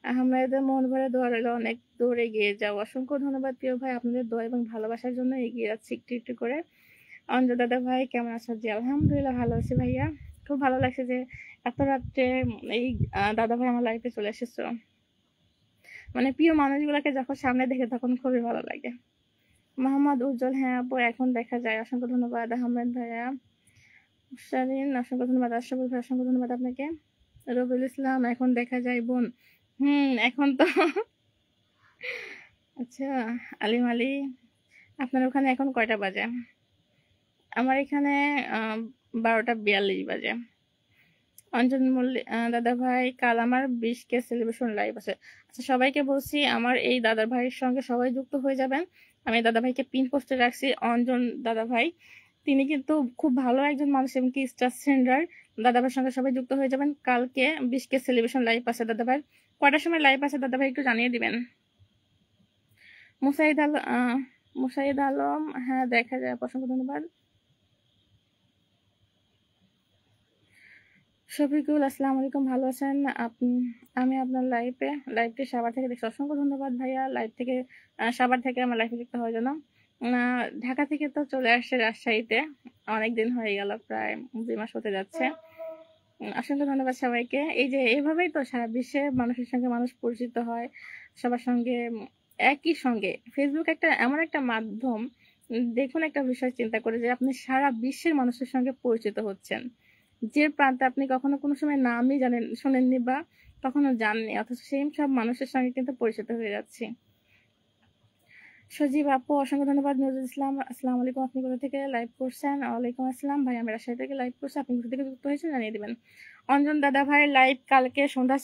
আহমেদের মন ভরে দোয়া রইলো, অনেক দূর এগিয়ে যাও। অসংখ্য ধন্যবাদ প্রিয় ভাই, আপনাদের দোয়া এবং ভালোবাসার জন্য এগিয়ে যাচ্ছি একটু একটু করে। অঞ্জন দাদা ভাই কেমন আছো? জি আলহামদুলিল্লাহ ভালো আছি ভাইয়া। খুব ভালো লাগছে যে এত রাত্রে এই দাদা ভাই আমার লাইফে চলে এসেছো। মানে প্রিয় মানুষগুলোকে যখন সামনে দেখে তখন খুবই ভালো লাগে। মোহাম্মদ উজ্জ্বল, হ্যাঁ আপু এখন দেখা যায়। অসংখ্য ধন্যবাদ আহমেদ ভাইয়া। শালীন অসংখ্য ধন্যবাদ। আশরাফুল ভাই অসংখ্য ধন্যবাদ আপনাকে। রবিউল ইসলাম এখন দেখা যায় বোন। এখন তো আচ্ছা। আলিম আলী আপনার ওখানে এখন কয়টা বাজে? আমার এখানে 12টা 42 বাজে। অঞ্জন মল্লিক দাদা ভাই কাল আমার 20K সেলিব্রেশন লাইভ আছে। আচ্ছা সবাইকে বলছি আমার এই দাদা ভাইয়ের সঙ্গে সবাই যুক্ত হয়ে যাবেন। আমি দাদা ভাইকে পিন পোস্টে রাখছি। অঞ্জন দাদা ভাই তিনি কিন্তু খুব ভালো একজন মানুষ এবং কি স্টার সেন্ডার। দাদা ভাইয়ের সঙ্গে সবাই যুক্ত হয়ে যাবেন। কালকে 20K সেলিব্রেশন লাইভ আছে দাদা ভাই। কয়টার সময় লাইভ আছে দাদা ভাই একটু জানিয়ে দিবেন। মুসাইদ আলম, হ্যাঁ দেখা যায়, অসংখ্য ধন্যবাদ। শফিকুল আসসালামু আলাইকুম, ভালো আছেন? আমি আপনার লাইভটি সাভার থেকে দেখছি। অসংখ্য ধন্যবাদ ভাইয়া, লাইভ থেকে সাভার থেকে আমার লাইভে যুক্ত হওয়ার জন্য। ঢাকা থেকে তো চলে আসছে রাজশাহীতে, অনেকদিন হয়ে গেল, প্রায় 2 মাস হতে যাচ্ছে। অসংখ্য ধন্যবাদ সবাইকে। এই যে এইভাবেই তো সারা বিশ্বে মানুষের সঙ্গে মানুষ পরিচিত হয়, সবার সঙ্গে একই সঙ্গে। ফেসবুক এমন একটা মাধ্যম, দেখুন একটা বিষয় চিন্তা করে যে আপনি সারা বিশ্বের মানুষের সঙ্গে পরিচিত হচ্ছেন, যে প্রান্তে আপনি কখনো কোনো সময় নামই শোনেননি বা কখনো জাননি, অথচ সেই সব মানুষের সঙ্গে কিন্তু পরিচিত হয়ে যাচ্ছি। সজীব আপু অসংখ্য ধন্যবাদ। নজরুল ইসলাম আসসালামু আলাইকুম, আপনি কোথা থেকে লাইভ করছেন? ওয়ালাইকুম আসসালাম ভাই, আমি রাজশাহী থেকে লাইভ করছি, আপনি কোথা থেকে যুক্ত হয়েছেন জানিয়ে দিবেন। অঞ্জন দাদা ভাই লাইভ কালকে সন্ধ্যা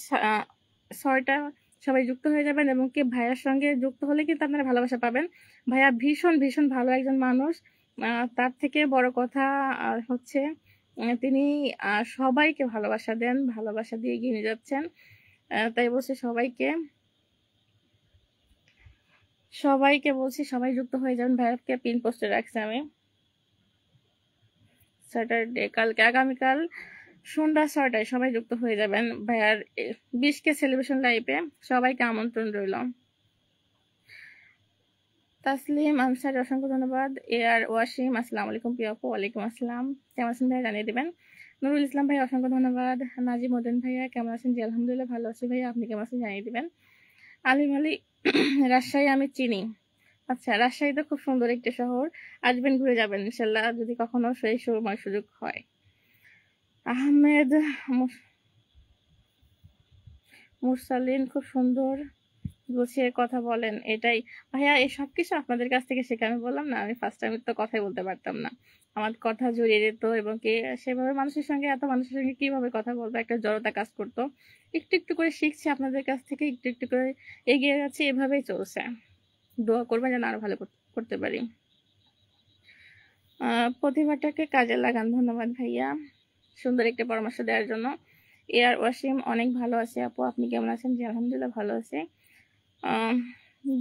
6টা, সবাই যুক্ত হয়ে যাবেন এবং কি ভাইয়ার সঙ্গে যুক্ত হলে কিন্তু আপনারা ভালোবাসা পাবেন। ভাইয়া ভীষণ ভীষণ ভালো একজন মানুষ। তার থেকে বড় কথা হচ্ছে তিনি সবাইকে ভালোবাসা দেন, ভালোবাসা দিয়ে এগিয়ে নিয়ে যাচ্ছেন। তাই বলছি সবাইকে বলছি সবাই যুক্ত হয়ে যাবেন। ভাইয়াকে পিন পোস্টে রাখছি আমি। স্যাটারডে কালকে, আগামীকাল সন্ধ্যা 6টায় সবাই যুক্ত হয়ে যাবেন ভাইয়ার 20K সেলিব্রেশন লাইভে। সবাইকে আমন্ত্রণ রইল। তাসলিম আনসার অসংখ্য ধন্যবাদ। আর ওয়াসিম আসসালামু আলাইকুম প্রিয় আপু। ওয়ালাইকুম আসসালাম, কেমন আছেন ভাইয়া জানিয়ে দিবেন। নুরুল ইসলাম ভাই অসংখ্য ধন্যবাদ। নাজিম উদ্দিন ভাইয়া কেমন আছেন? জি আলহামদুলিল্লাহ ভালো আছি ভাইয়া, আপনি কেমন আছেন জানিয়ে দিবেন। আলিম আলী রাজশাহী আমি চিনি। আচ্ছা, রাজশাহী তো খুব সুন্দর একটি শহর, আসবেন ঘুরে যাবেন ইনশাল্লাহ যদি কখনো সেই সময় সুযোগ হয়। আহমেদ মুরসালিন খুব সুন্দর গুছিয়ে কথা বলেন, এটাই ভাইয়া। এই সব কিছু আপনাদের কাছ থেকে শেখা। আমি বললাম না, আমি ফার্স্ট টাইম তো কথাই বলতে পারতাম না, আমার কথা জড়িয়ে যেত এবং কি সেভাবে মানুষের সঙ্গে এত মানুষের সঙ্গে কিভাবে কথা বলবো, একটা জড়তা কাজ করতো। একটু একটু করে শিখছি আপনাদের কাছ থেকে, একটু একটু করে এগিয়ে যাচ্ছি, এভাবেই চলছে। দোয়া করবেন যেন আরো ভালো করতে পারি। প্রতিভাটাকে কাজে লাগান। ধন্যবাদ ভাইয়া সুন্দর একটা পরামর্শ দেওয়ার জন্য। আর ওয়াসিম অনেক ভালো আছে আপু, আপনি কেমন আছেন? জি আলহামদুলিল্লাহ ভালো আছে।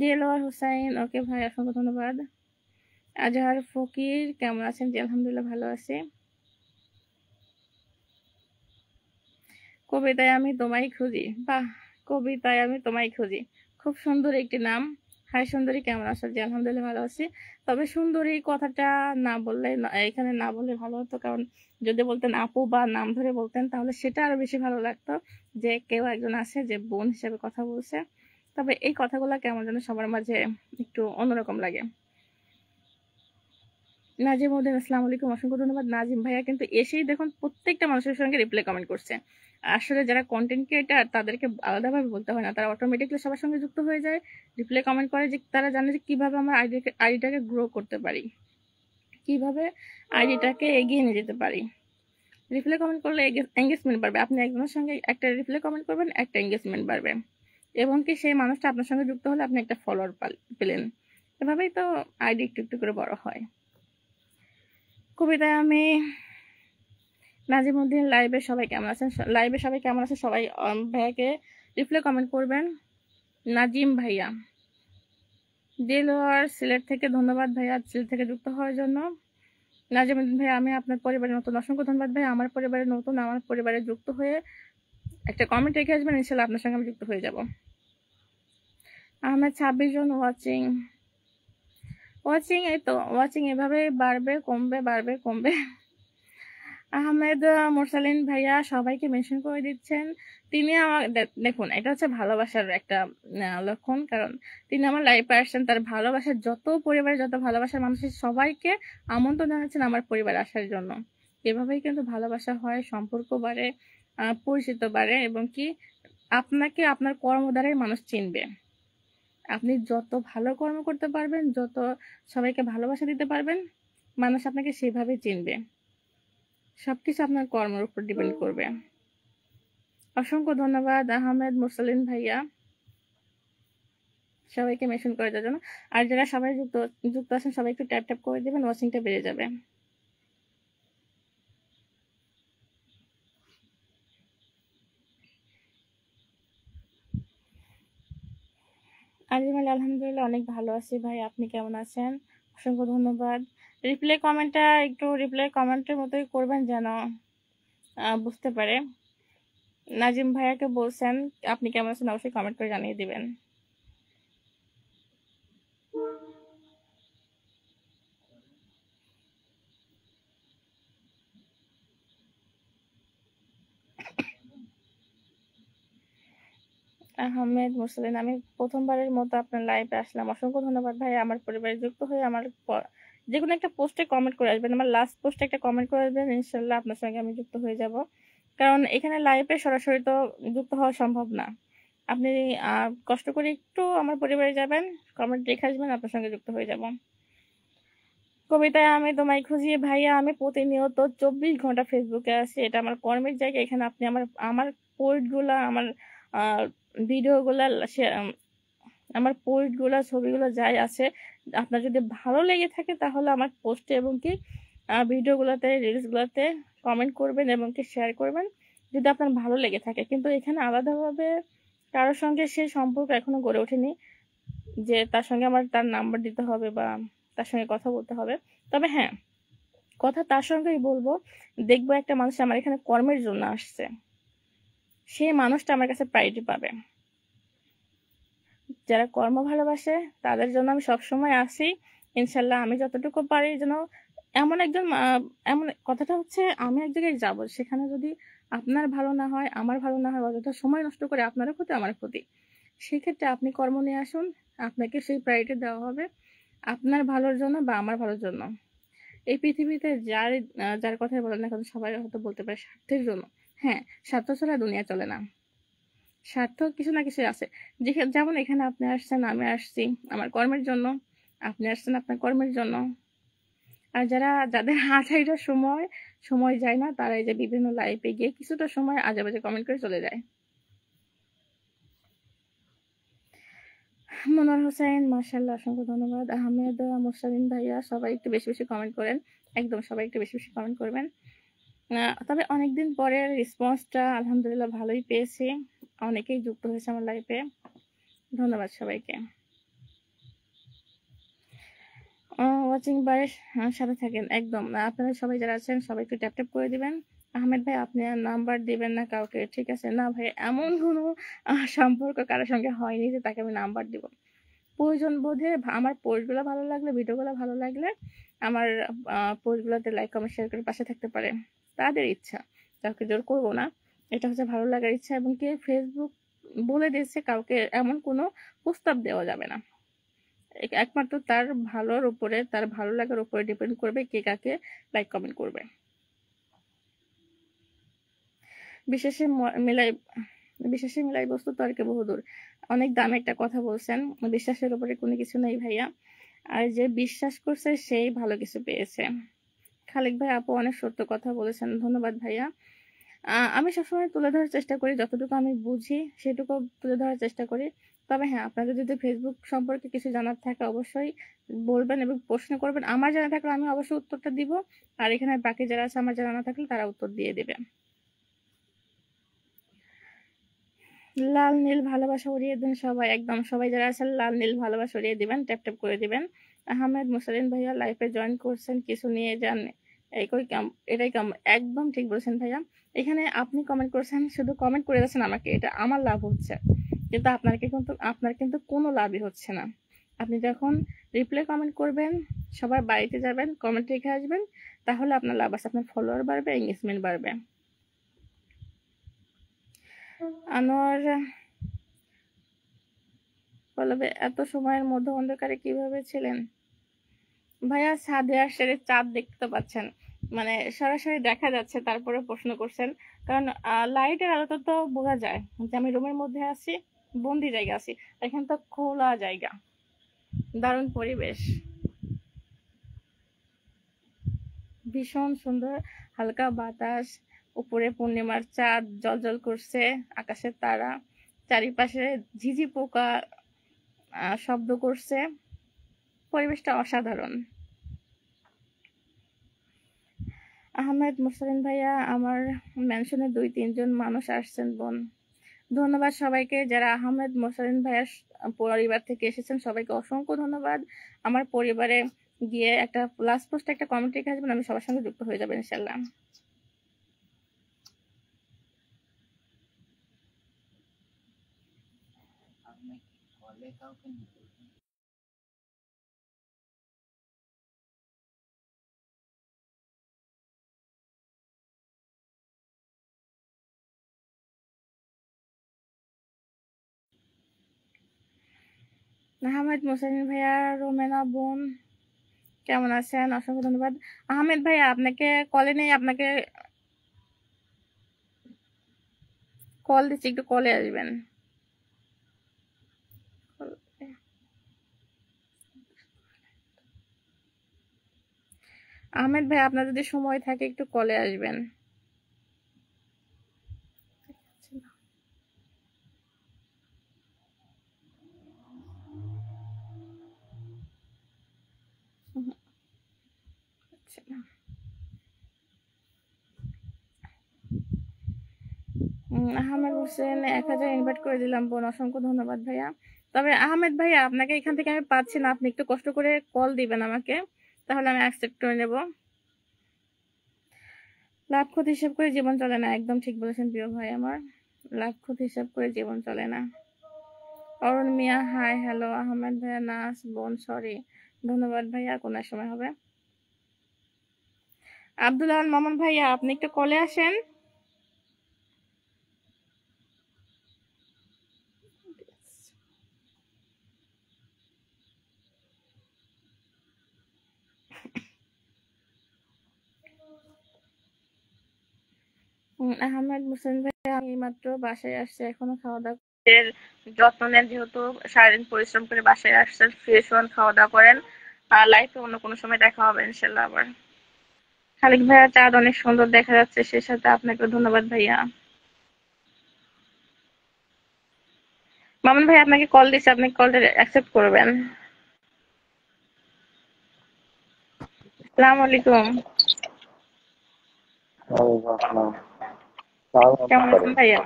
দেলোয়ার হোসাইন, ওকে ভাই অসংখ্য ধন্যবাদ। আজহার ফকির কেমন আছেন? জি আলহামদুলিল্লাহ ভালো আছে। কবিতায় আমি তোমায় খুঁজি, বাহ, কবিতায় আমি তোমায় খুঁজি, খুব সুন্দর একটি নাম। হাই সুন্দরী কেমন আছো? জি আলহামদুলিল্লাহ ভালো আছি। তবে সুন্দরী কথাটা না বললে, এখানে না বললে ভালো হতো, কারণ যদি বলতেন আপু বা নাম ধরে বলতেন তাহলে সেটা আরো বেশি ভালো লাগতো, যে কেউ একজন আছে যে বোন হিসেবে কথা বলছে। তবে এই কথাগুলো কেমন যেন সবার মাঝে একটু অন্যরকম লাগে। নাজিম উদ্দিন আসসালামু আলাইকুম, অসংখ্য ধন্যবাদ। নাজিম ভাইয়া কিন্তু এসেই দেখুন প্রত্যেকটা মানুষের সঙ্গে রিপ্লাই কমেন্ট করছে। আসলে যারা কন্টেন্ট ক্রিয়েটার তাদেরকে আলাদাভাবে বলতে হয় না, তারা অটোমেটিকলি সবার সঙ্গে যুক্ত হয়ে যায়, রিপ্লাই কমেন্ট করে, যে তারা জানে যে কিভাবে আমার আইডিটাকে গ্রো করতে পারি, কিভাবে আইডিটাকে এগিয়ে নিয়ে যেতে পারি। রিপ্লাই কমেন্ট করলে এঙ্গেজমেন্ট বাড়বে। আপনি একজনের সঙ্গে একটা রিপ্লাই কমেন্ট করবেন, একটা এঙ্গেজমেন্ট বাড়বে, এবং কি সেই মানুষটা আপনার সঙ্গে যুক্ত হলে আপনি একটা ফলোয়ার পেলেন। এভাবেই তো আইডি একটু একটু করে বড় হয়। কবিতায় আমি নাজিমুদ্দিন লাইভে সবাই কেমন আছেন, লাইভে সবাই কেমন আছেন, সবাই ভাইয়াকে রিপ্লাই কমেন্ট করবেন। নাজিম ভাইয়া দিলওয়ার সিলেট থেকে, ধন্যবাদ ভাইয়া সিলেট থেকে যুক্ত হওয়ার জন্য। নাজিমুদ্দিন ভাইয়া আমি আপনার পরিবারের নতুন, অসংখ্য ধন্যবাদ ভাইয়া। আমার পরিবারের নতুন, আমার পরিবারে যুক্ত হয়ে একটা কমেন্ট রেখে আসবেন, ইনশাল্লাহ আপনার সঙ্গে আমি যুক্ত হয়ে যাব। আহমেদ 26 জন ওয়াচিং, এই তো ওয়াচিং এভাবে বাড়বে কমবে, বাড়বে কমবে। আহমেদ মোরসালিন ভাইয়া সবাইকে মেনশন করে দিচ্ছেন। তিনি আমার দেখুন, এটা হচ্ছে ভালোবাসার একটা লক্ষণ, কারণ তিনি আমার লাইফে আসছেন, তার ভালোবাসার যত পরিবারে যত ভালোবাসার মানুষের সবাইকে আমন্ত্রণ জানাচ্ছেন আমার পরিবারে আসার জন্য। এভাবেই কিন্তু ভালোবাসা হয়, সম্পর্ক বাড়ে, পরিচিত বাড়ে, এবং কি আপনাকে আপনার কর্ম দ্বারাই মানুষ চিনবে। আপনি যত ভালো কর্ম করতে পারবেন, যত সবাইকে ভালোবাসা দিতে পারবেন, মানুষ আপনাকে সেভাবে চিনবে। সবকিছু আপনার কর্মের উপর ডিপেন্ড করবে। অসংখ্য ধন্যবাদ আহমেদ মুরসালিন ভাইয়া সবাইকে মেনশন করে দেওয়ার জন্য। আর যারা সবাই যুক্ত আছেন সবাই একটু ট্যাপ ট্যাপ করে দিবেন, ওয়াচিংটা বেড়ে যাবে। আজিমাল আলহামদুলিল্লাহ অনেক ভালো আছি ভাই, আপনি কেমন আছেন? অসংখ্য ধন্যবাদ। রিপ্লাই কমেন্টটা একটু রিপ্লাই কমেন্টের মতোই করবেন যেন বুঝতে পারে। নাজিম ভাইয়াকে বলছেন আপনি কেমন আছেন, অবশ্যই কমেন্ট করে জানিয়ে দিবেন। আহমেদ মুরসালিন, আমি প্রথমবারের মতো আপনার লাইভে আসলাম, অসংখ্য ধন্যবাদ ভাই। আমার পরিবারে যুক্ত হয়ে আমার যে কোনো একটা পোস্টে কমেন্ট করে আসবেন, আমার লাস্ট পোস্টে একটা কমেন্ট করে আসবেন, ইনশাল্লাহ আপনার সঙ্গে আমি যুক্ত হয়ে যাব। কারণ এখানে লাইভে সরাসরি তো যুক্ত হওয়া সম্ভব না। আপনি কষ্ট করে একটু আমার পরিবারে যাবেন, কমেন্ট রেখে আসবেন, আপনার সঙ্গে যুক্ত হয়ে যাব। কবিতায় আমি তোমায় খুঁজি ভাইয়া, আমি প্রতিনিয়ত 24 ঘন্টা ফেসবুকে আছি, এটা আমার কর্মের জায়গা। এখানে আপনি আমার আমার পোস্টগুলা, আমার ভিডিওগুলা, আমার পোস্টগুলা, ছবিগুলো যাই আছে, আপনার যদি ভালো লেগে থাকে তাহলে আমার পোস্টে এবং কি ভিডিওগুলোতে, রিলসগুলোতে কমেন্ট করবেন এবং কি শেয়ার করবেন যদি আপনার ভালো লেগে থাকে। কিন্তু এখানে আলাদাভাবে কারোর সঙ্গে সে সম্পর্ক এখনো গড়ে ওঠেনি যে তার সঙ্গে আমার তার নাম্বার দিতে হবে বা তার সঙ্গে কথা বলতে হবে। তবে হ্যাঁ, কথা তার সঙ্গেই বলবো, দেখবো একটা মানুষ আমার এখানে কর্মের জন্য আসছে, সেই মানুষটা আমার কাছে প্রায়োরিটি পাবে। যারা কর্ম ভালোবাসে তাদের জন্য আমি সবসময় আসি, ইনশাল্লাহ আমি যতটুকু পারি যেন এমন একজন এমন কথাটা হচ্ছে, আমি এক জায়গায় যাবো, সেখানে যদি আপনার ভালো না হয়, আমার ভালো না হয়, অযথা সময় নষ্ট করে আপনারও ক্ষতি আমার ক্ষতি, সেক্ষেত্রে আপনি কর্ম নিয়ে আসুন, আপনাকে সেই প্রায়োরিটি দেওয়া হবে আপনার ভালোর জন্য বা আমার ভালোর জন্য। এই পৃথিবীতে যার যার কথাই বলেন না কেন, সবাই হয়তো বলতে পারে স্বার্থের জন্য। হ্যাঁ, স্বার্থ ছাড়া দুনিয়া চলে না, স্বার্থ কিছু না কিছু আছে। যেমন এখানে আপনি আসছেন, আমি আসছি আমার কর্মের জন্য, আপনি আসছেন আপনার কর্মের জন্য। আর যাদের হাজাইটার সময় যায় না, তারা এই যে বিভিন্ন লাইভে গিয়ে কিছুটা সময় আজে বাজে কমেন্ট করে চলে যায়। মনোয়ার হোসেন মাশাআল্লাহ, অসংখ্য ধন্যবাদ। আহমেদ মুরসালিন ভাইয়া সবাই একটু বেশি বেশি কমেন্ট করেন, একদম সবাই একটু বেশি বেশি কমেন্ট করবেন। তবে অনেকদিন পরে রেসপন্সটা আলহামদুলিল্লাহ ভালোই পেয়েছি, অনেকেই যুক্ত হয়েছে আমার লাইফে, ধন্যবাদ সবাইকে। ওয়াচিং বারের সাথে থাকেন, একদম আপনারা সবাই যারা আছেন সবাই একটু ট্যাপ ট্যাপ করে দিবেন। আহমেদ ভাই আপনি আর নাম্বার দিবেন না কাউকে, ঠিক আছে? না ভাই, এমন কোনো সম্পর্ক কারোর সঙ্গে হয়নি যে তাকে আমি নাম্বার দিব। প্রয়োজন বোধে আমার পোস্টগুলো ভালো লাগলে, ভিডিওগুলো ভালো লাগলে আমার পোস্টগুলোতে লাইক কমেন্ট শেয়ার করে পাশে থাকতে পারে, তাদের ইচ্ছা, কাউকে জোর করবো না। এটা হচ্ছে ভালো লাগার ইচ্ছা, এবং কি ফেসবুক বলে দিয়েছে কাউকে এমন কোনো প্রস্তাব দেওয়া যাবে না, একমাত্র তার ভালোর উপরে, তার ভালো লাগার উপরে ডিপেন্ড করবে কে কাকে লাইক কমেন্ট করবে। বিশেষে মিলাই বস্তু তর্কে বহুদূর, অনেক দামে একটা কথা বলছেন, বিশ্বাসের উপরে কোনো কিছু নেই ভাইয়া, আর যে বিশ্বাস করছে সেই ভালো কিছু পেয়েছে। খালিক ভাই আপু অনেক সত্য কথা বলেছেন, ধন্যবাদ ভাইয়া। আমি সবসময় তুলে ধরার চেষ্টা করি, যতটুকু আমি বুঝি সেটুকু তুলে ধরার চেষ্টা করি। তবে হ্যাঁ, আপনাদের যদি ফেসবুক সম্পর্কে কিছু জানার থাকে অবশ্যই বলবেন এবং প্রশ্ন করবেন। আমার জানা থাকলে আমি অবশ্যই উত্তরটা দিব, আর এখানে বাকি যারা আছে আমার জানা না থাকলে তারা উত্তর দিয়ে দেবে। লাল নীল ভালোবাসা উড়িয়ে দিন সবাই, একদম সবাই যারা আছেন লাল নীল ভালোবাসা উড়িয়ে দিবেন, ট্যাপ ট্যাপ করে দিবেন। আহমেদ মুসালিন ভাইয়া লাইফে জয়েন করছেন, কিছু নিয়ে যান, এটাই একদম ঠিক বলছেন ভাইয়া। এখানে আপনি কমেন্ট করছেন, শুধু কমেন্ট করে যাচ্ছেন আমাকে, এটা আমার লাভ হচ্ছে, কিন্তু আপনার কিন্তু কোনো লাভই হচ্ছে না। আপনি যখন রিপ্লাই কমেন্ট করবেন, সবার বাড়িতে যাবেন, কমেন্ট রেখে আসবেন, তাহলে আপনার লাভ আছে, আপনার ফলোয়ার বাড়বে, এঙ্গেজমেন্ট বাড়বে। আনোয়ার বলবে এত সময়ের মধ্যে অন্ধকারে কিভাবে ছিলেন? ভাইয়া ছাদে আসলে চাঁদ দেখতে পাচ্ছেন, মানে সরাসরি দেখা যাচ্ছে, তারপরে প্রশ্ন করছেন, কারণ লাইটের আলোতে তো বোঝা যায় যে আমি রুমের মধ্যে আছি, বন্দি জায়গা আছি, এখানে তো খোলা জায়গা, দারুণ পরিবেশ, ভীষণ সুন্দর, হালকা বাতাস, উপরে পূর্ণিমার চাঁদ জ্বলজ্বল করছে, আকাশের তারা, চারিপাশে ঝিঝি পোকা শব্দ করছে, পরিবেশটা অসাধারণ। আহমেদ মুরসালিন ভাইয়া, আমার মেনশনে 2-3 জন মানুষ আসছেন বোন। ধন্যবাদ সবাইকে যারা আহমেদ মুরসালিন ভাইয়ার পরিবার থেকে এসেছেন, সবাইকে অসংখ্য ধন্যবাদ। আমার পরিবারে গিয়ে একটা লাস্ট পোস্টে একটা কমেন্ট রেখে আসবেন, আমি সবার সঙ্গে যুক্ত হয়ে যাবেন ইনশাল্লাহ। আহমেদ মুরসালিন ভাইয়া, রোমেনা বোন কেমন আছেন? অসংখ্য ধন্যবাদ। আহমেদ ভাইয়া আপনাকে কলে নেই, আপনাকে কল দিচ্ছি, একটু কলে আসবেন। আহমেদ ভাই, আপনার যদি সময় থাকে একটু কলে আসবেন। আহমেদ হোসেন 1000 ইনভাইট করে দিলাম বোন, অসংখ্য ধন্যবাদ ভাইয়া। তবে আহমেদ ভাইয়া আপনাকে এখান থেকে আমি পাচ্ছি না, আপনি একটু কষ্ট করে কল দিবেন আমাকে, তাহলে আমি অ্যাকসেপ্ট করে নেব। লাভ ক্ষতি হিসাব করে জীবন চলে না, একদম ঠিক বলেছেন প্রিয় ভাই আমার, লাভ ক্ষতি হিসাব করে জীবন চলে না। অরুণ মিয়া, হাই হ্যালো। আহমেদ ভাইয়া, নাস বোন সরি, ধন্যবাদ ভাইয়া, কোন এক সময় হবে। আব্দুল আল মামুন ভাইয়া, আপনি একটু কলে আসেন। আহমেদ হোসেন ভাইয়া, আমি মাত্র বাসায় আসছি, এখনো খাওয়া দাওয়া যত্ন নেন, যেহেতু সারাদিন পরিশ্রম করে বাসায় আসছেন, ফ্রেশ হন, খাওয়া দাওয়া করেন, আর লাইফে অন্য কোনো সময় দেখা হবে ইনশাল্লাহ আবার। খালিক ভাইয়া, চাঁদ অনেক সুন্দর দেখা যাচ্ছে, সে সাথে আপনাকে ধন্যবাদ ভাইয়া। মামুন ভাই আপনাকে কল দিচ্ছে, আপনি কলটা অ্যাকসেপ্ট করবেন। আসসালামু আলাইকুম, কেমন আছেন ভাইয়া?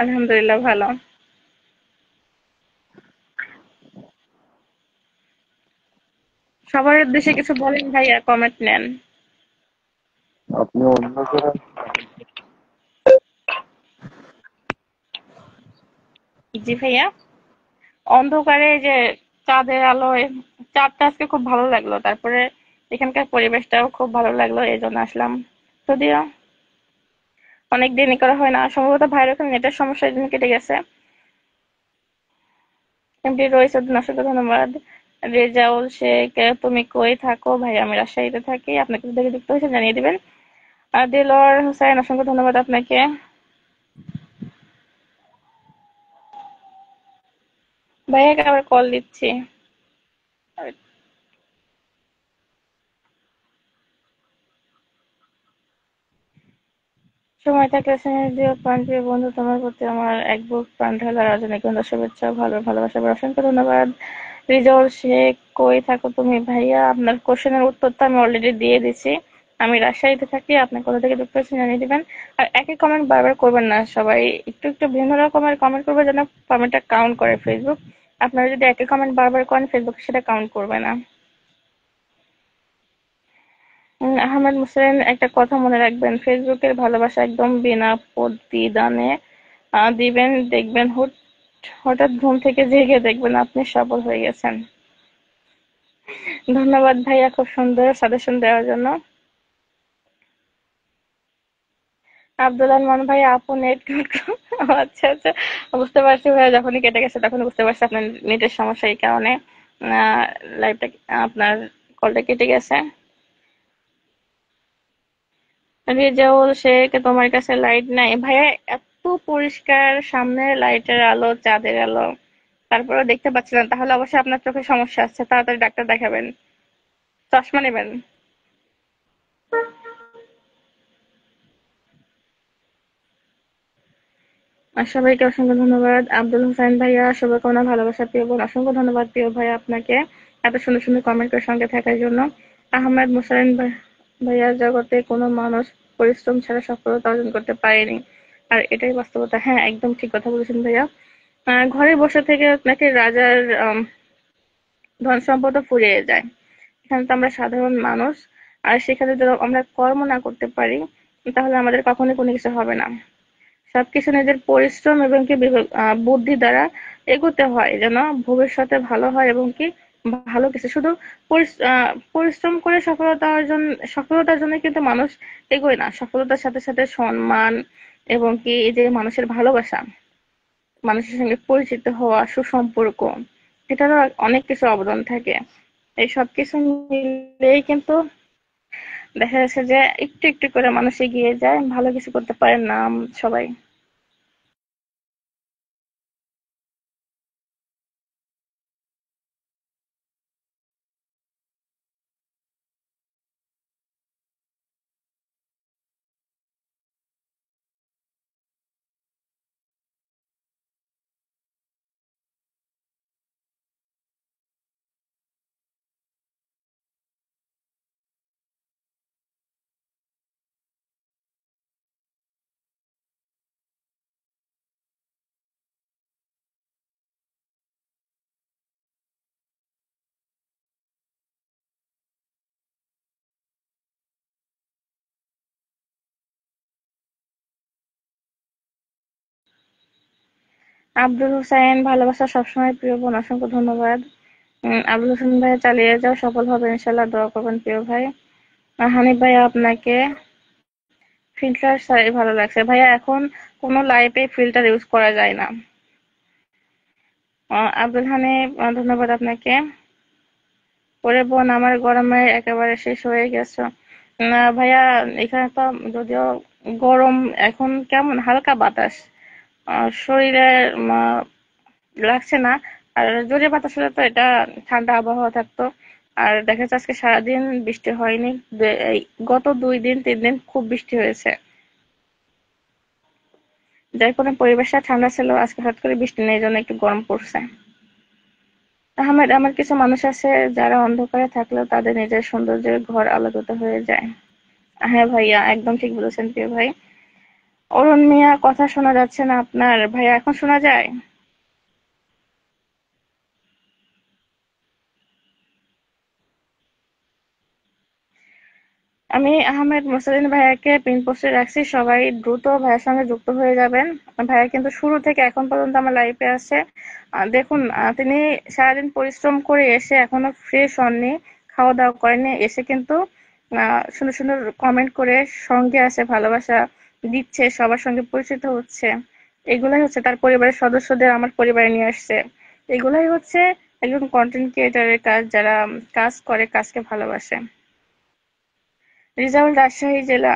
আলহামদুলিল্লাহ ভালো। সবার উদ্দেশ্যে কিছু বলেন ভাইয়া, কমেন্ট নেন। আপনি অন্য করে জি ভাইয়া, অন্ধকারে যে চাঁদের আলোয়, চাঁদটা আজকে খুব ভালো লাগলো, তারপরে এখানকার পরিবেশটাও খুব ভালো লাগলো, এই জন্য আসলাম। যদিও অনেকদিন করা হয় না, সম্ভবত ভাইয়ের ওখানে নেটের সমস্যা, এই জন্য কেটে গেছে। এমডি রয়েছে, অসংখ্য ধন্যবাদ। রেজাউল শেখ, তুমি কই থাকো? ভাই আমি রাজশাহীতে থাকি, আপনাকে দেখে যুক্ত হয়েছে জানিয়ে দিবেন। আর দিলওয়ার হোসেন, অসংখ্য ধন্যবাদ আপনাকে। ভাইয়াকে আবার কল দিচ্ছি। সময় থাকলে স্নেহ দিও প্রাণপ্রিয় বন্ধু, তোমার প্রতি আমার এক বুক প্রাণ ঢালা রজনীগন্ধা শুভেচ্ছা, ভালোবাসা, অসংখ্য ধন্যবাদ। রিজল শেখ, কই থাকো তুমি ভাইয়া? আপনার কোশ্চেনের উত্তর তো আমি অলরেডি দিয়ে দিছি। আমি রাজশাহীতে থাকি, আপনি কোথা থেকে যুক্ত হয়েছেন জানিয়ে দিবেন। আর একই কমেন্ট বারবার করবেন না, সবাই একটু একটু ভিন্ন রকমের কমেন্ট করবে যেন কমেন্টটা কাউন্ট করে ফেসবুক। আপনারা যদি একই কমেন্ট বারবার করেন ফেসবুক সেটা কাউন্ট করবে না। আহমেদ মুসলিম, একটা কথা মনে রাখবেন, ফেসবুকের ভালোবাসা একদম বিনা প্রতিদানে দিবেন, দেখবেন হঠাৎ ঘুম থেকে জেগে দেখবেন আপনি সফল হয়ে গেছেন। ধন্যবাদ ভাইয়া খুব সুন্দর সাজেশন দেওয়ার জন্য। আব্দুল রহমান ভাই, আপু নেট আচ্ছা আচ্ছা, বুঝতে পারছি ভাইয়া, যখনই কেটে গেছে তখন বুঝতে পারছি আপনার নেটের সমস্যা, এই কারণে লাইভটা আপনার কলটা কেটে গেছে। রেজাউল শেখ, তোমার কাছে লাইট নাই ভাইয়া? এত পরিষ্কার সামনে লাইটের আলো, চাঁদের আলো, তারপরেও দেখতে পাচ্ছিলেন, তাহলে অবশ্যই আপনার চোখে সমস্যা আছে, তাড়াতাড়ি ডাক্তার দেখাবেন, চশমা নেবেন। আর সবাইকে অসংখ্য ধন্যবাদ। আব্দুল হোসেন ভাইয়া, শুভকামনা, ভালোবাসা প্রিয় বোন, অসংখ্য ধন্যবাদ প্রিয় ভাইয়া আপনাকে এত সুন্দর সুন্দর কমেন্ট করে সঙ্গে থাকার জন্য। আহমেদ মুসাইন ভাইয়া, জগতে কোনো মানুষ পরিশ্রম ছাড়া সফলতা অর্জন করতে পারেনি, আর এটাই বাস্তবতা। হ্যাঁ, একদম ঠিক কথা বলেছেন ভাইয়া। ঘরে বসে থেকে নাকি রাজার ধন সম্পদও ফুরিয়ে যায়। এখানে তো আমরা সাধারণ মানুষ, আর সেখানে যদি আমরা কর্ম না করতে পারি তাহলে আমাদের কখনোই কোনো কিছু হবে না। সবকিছু নিজের পরিশ্রম এবং কি বুদ্ধি দ্বারা এগোতে হয় যেন ভবিষ্যতে ভালো হয়, এবং কি ভালো কিছু শুধু পরিশ্রম করে সফলতার জন্য কিন্তু মানুষ এগোয় না। সফলতার সাথে সাথে সম্মান এবং কি এই যে মানুষের ভালোবাসা, মানুষের সঙ্গে পরিচিত হওয়া, সুসম্পর্ক, এটারও অনেক কিছু অবদান থাকে। এই সব কিছু মিলেই কিন্তু দেখা যাচ্ছে যে একটু একটু করে মানুষ এগিয়ে যায়, ভালো কিছু করতে পারে না সবাই। আব্দুল হোসেন, ভালোবাসা সবসময় প্রিয় বোন, অসংখ্য ধন্যবাদ। আব্দুল হোসেন ভাই, চালিয়ে যাও, সফল হবে ইনশাল্লাহ, দোয়া করবেন প্রিয় ভাই। হানিফ ভাইয়া, আপনাকে ফিল্টার ছাড়াই ভালো লাগছে ভাইয়া, এখন কোনো লাইভে ফিল্টার ইউজ করা যায় না। আব্দুল হানিফ, ধন্যবাদ আপনাকে। ওরে বোন আমার, গরমে একেবারে শেষ হয়ে গেছো। না ভাইয়া, এখানে তো যদিও গরম, এখন কেমন হালকা বাতাস, শরীরে লাগছে না। আর জোরে বাতাস হলে তো এটা ঠান্ডা আবহাওয়া থাকতো। আর দেখা যাচ্ছে আজকে সারাদিন বৃষ্টি হয়নি, এই গত 2 দিন 3 দিন খুব বৃষ্টি হয়েছে, যার কারণে পরিবেশটা ঠান্ডা ছিল। আজকে হঠাৎ করে বৃষ্টি নেই, এই জন্য একটু গরম পড়ছে। আহমেদ, আমার কিছু মানুষ আছে যারা অন্ধকারে থাকলেও তাদের নিজের সৌন্দর্যের ঘর আলোকিত হয়ে যায়। হ্যাঁ ভাইয়া, একদম ঠিক বলেছেন প্রিয় ভাই। অরুণ মিয়া, কথা শোনা যাচ্ছে না আপনার ভাইয়া, এখন শোনা যায়? আমি আহমেদ মোসাদ্দেক ভাইয়াকে পিন পোস্টে রাখছি, সবাই দ্রুত ভাইয়ার সঙ্গে যুক্ত হয়ে যাবেন। ভাইয়া কিন্তু শুরু থেকে এখন পর্যন্ত আমার লাইফে আছে। দেখুন, তিনি সারাদিন পরিশ্রম করে এসে এখনো ফ্রেশ হননি, খাওয়া দাওয়া করেনি, এসে কিন্তু সুন্দর সুন্দর কমেন্ট করে সঙ্গে আছে, ভালোবাসা দিচ্ছে, সবার সঙ্গে পরিচিত হচ্ছে। এগুলাই হচ্ছে তার পরিবারের সদস্যদের আমার পরিবারে নিয়ে আসছে। এগুলাই হচ্ছে একজন কন্টেন্ট ক্রিয়েটারের কাজ, যারা কাজ করে, কাজকে ভালোবাসে। রিজাউল, রাজশাহী জেলা।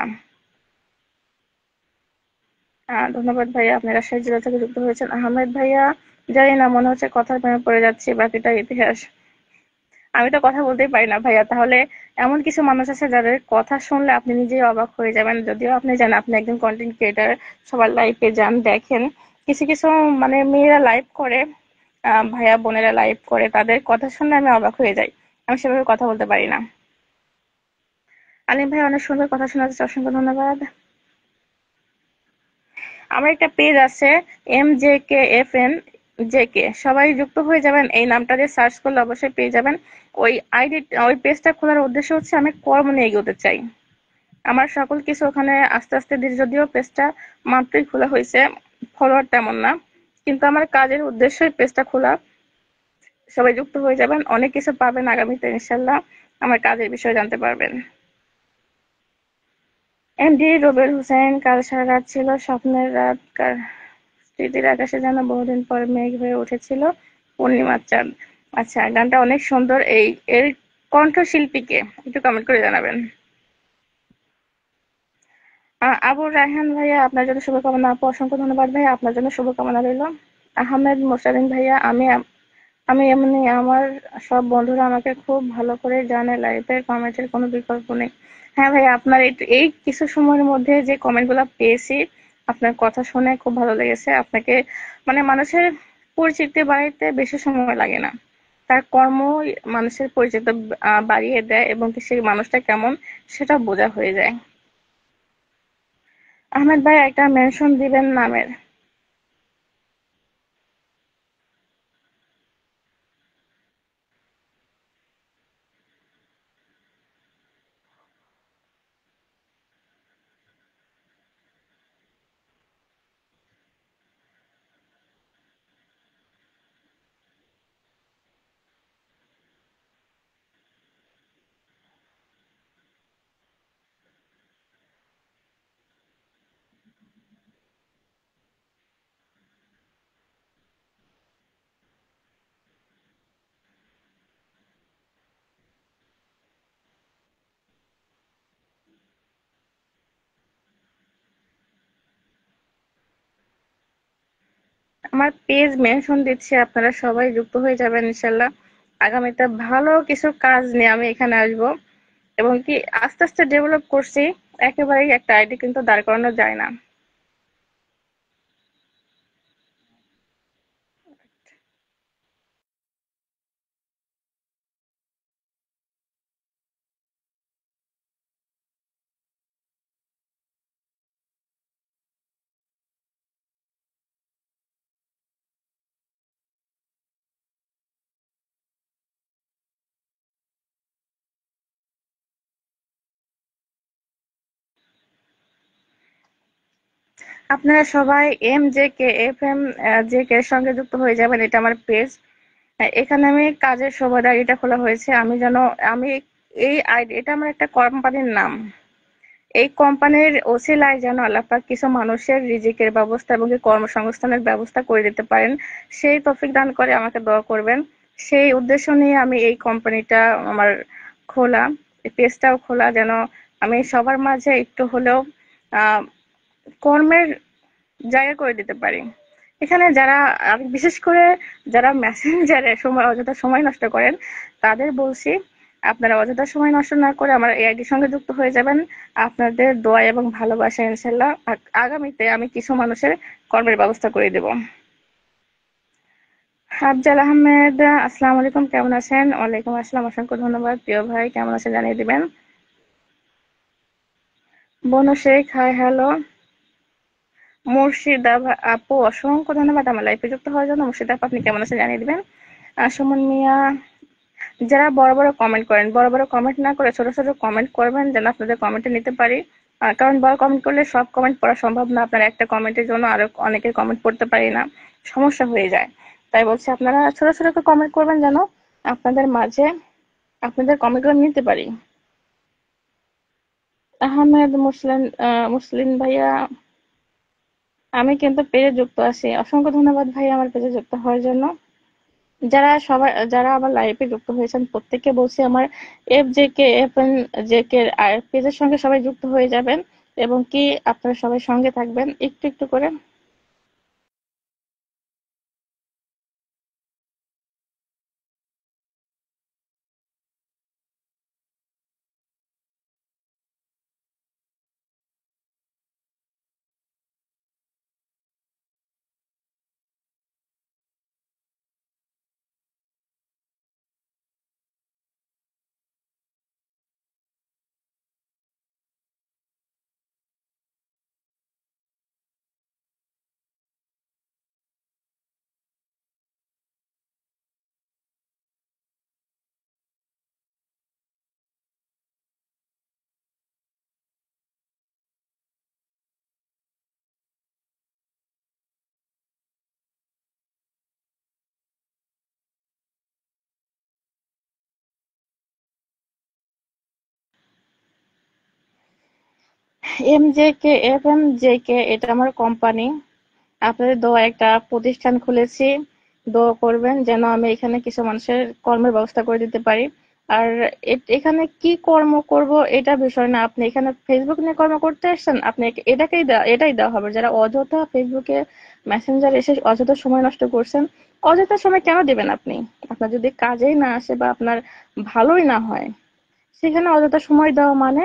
ধন্যবাদ ভাইয়া, আপনি রাজশাহী জেলা থেকে যুক্ত হয়েছেন। আহমেদ ভাইয়া, জানি না, মনে হচ্ছে কথার প্রেমে পড়ে যাচ্ছি, বাকিটা ইতিহাস। আমি তো কথা বলতেই পারি না ভাইয়া। তাহলে এমন কিছু মানুষ আছে যাদের কথা শুনলে আপনি নিজেই অবাক হয়ে যাবেন। যদিও আপনি জানেন আপনি একজন কন্টেন্ট ক্রিয়েটার, সবার লাইফে যান দেখেন, কিছু কিছু মানে মেয়েরা লাইভ করে, ভাইয়া বোনেরা লাইভ করে, তাদের কথা শুনলে আমি অবাক হয়ে যাই। আমি সেভাবে কথা বলতে পারি না। আলিম ভাই অনেক সুন্দর কথা শোনাচ্ছে, অসংখ্য ধন্যবাদ। আমার একটা পেজ আছে, MJKFN JK, সবাই যুক্ত হয়ে যাবেন। এই নামটা দিয়ে সার্চ করলে অবশ্যই পেয়ে যাবেন। ওই আইডি, ওই পেজটা খোলার উদ্দেশ্য হচ্ছে আমি কর্ম নিয়ে এগোতে চাই। আমার সকল কিছু ওখানে আস্তে আস্তে ধীরে, যদিও পেজটা মাত্রই খোলা হয়েছে, ফলোয়ার তেমন না, কিন্তু আমার কাজের উদ্দেশ্যই পেজটা খোলা। সবাই যুক্ত হয়ে যাবেন, অনেক কিছু পাবেন আগামীতে ইনশাল্লাহ, আমার কাজের বিষয়ে জানতে পারবেন। এমডি রুবেল হোসেন, কাল সারা রাত ছিল স্বপ্নের রাত, স্মৃতির আকাশে যেন বহুদিন পর মেঘ হয়ে উঠেছিল পূর্ণিমার চাঁদ। আচ্ছা, গানটা অনেক সুন্দর। এর কণ্ঠশিল্পীকে একটু কমেন্ট করে জানাবেন। আবু রায়হান ভাইয়া, আপনার জন্য শুভকামনা। আপু অসংখ্য ধন্যবাদ ভাইয়া, আপনার জন্য শুভকামনা রইল। আহমেদ মোসালিন ভাইয়া, আমি আমি এমনি, আমার সব বন্ধুরা আমাকে খুব ভালো করে জানে, লাইফের কমেন্টের কোনো বিকল্প নেই। হ্যাঁ ভাইয়া, আপনার এই কিছু সময়ের মধ্যে যে কমেন্ট গুলা পেয়েছি, আপনার কথা শুনে খুব ভালো লেগেছে। আপনাকে মানে মানুষের পরিচিতি বাড়াইতে বেশি সময় লাগে না, তার কর্ম মানুষের পরিচিতি বাড়িয়ে দেয়, এবং সেই মানুষটা কেমন সেটা বোঝা হয়ে যায়। আহমেদ ভাই, একটা মেনশন দিবেন নামের। আমার পেজ মেনশন দিচ্ছি, আপনারা সবাই যুক্ত হয়ে যাবেন ইনশাল্লাহ। আগামীতে ভালো কিছু কাজ নিয়ে আমি এখানে আসব, এবং কি আস্তে আস্তে ডেভেলপ করছি। একেবারেই একটা আইডি কিন্তু দাঁড় করানো যায় না। আপনারা সবাই MJKFM JK এর সঙ্গে যুক্ত হয়ে যাবেন, এটা আমার পেজ। এখানে আমি কাজের সুবাদে আইডিটা খোলা হয়েছে। আমি যেন, আমি এই আইডি, এটা আমার একটা কোম্পানির নাম। এই কোম্পানির ওসিলায় যেন আল্লাপাক কিছু মানুষের রিজিকের ব্যবস্থা এবং কর্মসংস্থানের ব্যবস্থা করে দিতে পারেন, সেই তৌফিক দান করে আমাকে দোয়া করবেন। সেই উদ্দেশ্য নিয়ে আমি এই কোম্পানিটা আমার খোলা, এই পেজটাও খোলা, যেন আমি সবার মাঝে একটু হলেও আহ কর্মের জায়গা করে দিতে পারি। এখানে যারা, আমি বিশেষ করে যারা মেসেঞ্জারে সময় অযথা সময় নষ্ট করেন, তাদের বলছি আপনারা অযথা সময় নষ্ট না করে আমার এই আইডির সঙ্গে যুক্ত হয়ে যাবেন। আপনাদের দোয়া এবং ভালোবাসা ইনশাল্লাহ আগামীতে আমি কিছু মানুষের কর্মের ব্যবস্থা করে দেব। আফজাল আহমেদ, আসসালামু আলাইকুম, কেমন আছেন? ওয়ালাইকুম আসসালাম, অসংখ্য ধন্যবাদ প্রিয় ভাই, কেমন আছেন জানিয়ে দিবেন। বনু শেখ, হাই হ্যালো। মুর্শিদা আপু, অসংখ্য ধন্যবাদ আমার লাইফে যুক্ত হওয়ার জন্য। মুর্শিদা আপু, আপনি কেমন আছেন জানিয়ে দিবেন। সুমন মিয়া, যারা বড় বড় কমেন্ট করেন, বড় বড় কমেন্ট না করে ছোট ছোট কমেন্ট করবেন, যেন আপনাদের কমেন্টে নিতে পারি। কারণ বড় কমেন্ট করলে সব কমেন্ট পড়া সম্ভব না, আপনার একটা কমেন্টের জন্য আরো অনেকের কমেন্ট পড়তে পারি না, সমস্যা হয়ে যায়। তাই বলছি আপনারা ছোট ছোট কমেন্ট করবেন, যেন আপনাদের মাঝে আপনাদের কমেন্টগুলো নিতে পারি। আহমেদ মুসলিম, মুসলিম ভাইয়া, আমি কিন্তু পেজে যুক্ত আছি। অসংখ্য ধন্যবাদ ভাই আমার পেজে যুক্ত হওয়ার জন্য। যারা আমার লাইভে যুক্ত হয়েছেন প্রত্যেককে বলছি আমার FJKFN JK পেজের সঙ্গে সবাই যুক্ত হয়ে যাবেন, এবং কি আপনারা সবাই সঙ্গে থাকবেন একটু একটু করে। MJK এটা আমার কোম্পানি। আপনাদের দোয়া একটা প্রতিষ্ঠান খুলেছি, দোয়া করবেন যেন আমি এখানে কিছু মানুষের কর্মের ব্যবস্থা করে দিতে পারি। আর এখানে কি কর্ম করব এটা বিষয় না, আপনি এখানে ফেসবুক নিয়ে কর্ম করতে আসছেন, আপনি এটাই দেওয়া হবে। যারা অযথা ফেসবুকে মেসেঞ্জার এসে অযথা সময় নষ্ট করছেন, অযথা সময় কেন দিবেন আপনি? আপনার যদি কাজেই না আসে বা আপনার ভালোই না হয়, সেখানে অযথা সময় দেওয়া মানে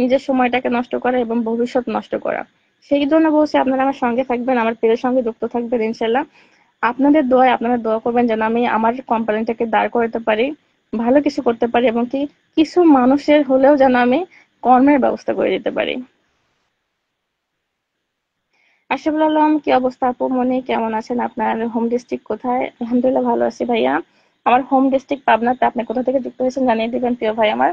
নিজের সময়টাকে নষ্ট করা এবং ভবিষ্যৎ নষ্ট করা। সেই জন্য বলছি আপনারা আমার সঙ্গে থাকবেন, আমার পেজের সঙ্গে যুক্ত থাকবেন ইনশাল্লাহ। আপনারা দোয়া করবেন যেন আমি আমার কোম্পানিটাকে দাঁড় করাতে পারি, ভালো কিছু করতে পারি এবং কি কিছু মানুষের হলেও যেন আমি কর্মের ব্যবস্থা করে দিতে পারি। আশরাফুল আলম, কি অবস্থা আপু মনি, কেমন আছেন? আপনার হোম ডিস্ট্রিক্ট কোথায়? আলহামদুলিল্লাহ ভালো আছি ভাইয়া। আমার হোম ডিস্ট্রিক্ট পাবনাতে। আপনি কোথা থেকে যুক্ত হয়েছেন জানিয়ে দিবেন প্রিয় ভাই আমার।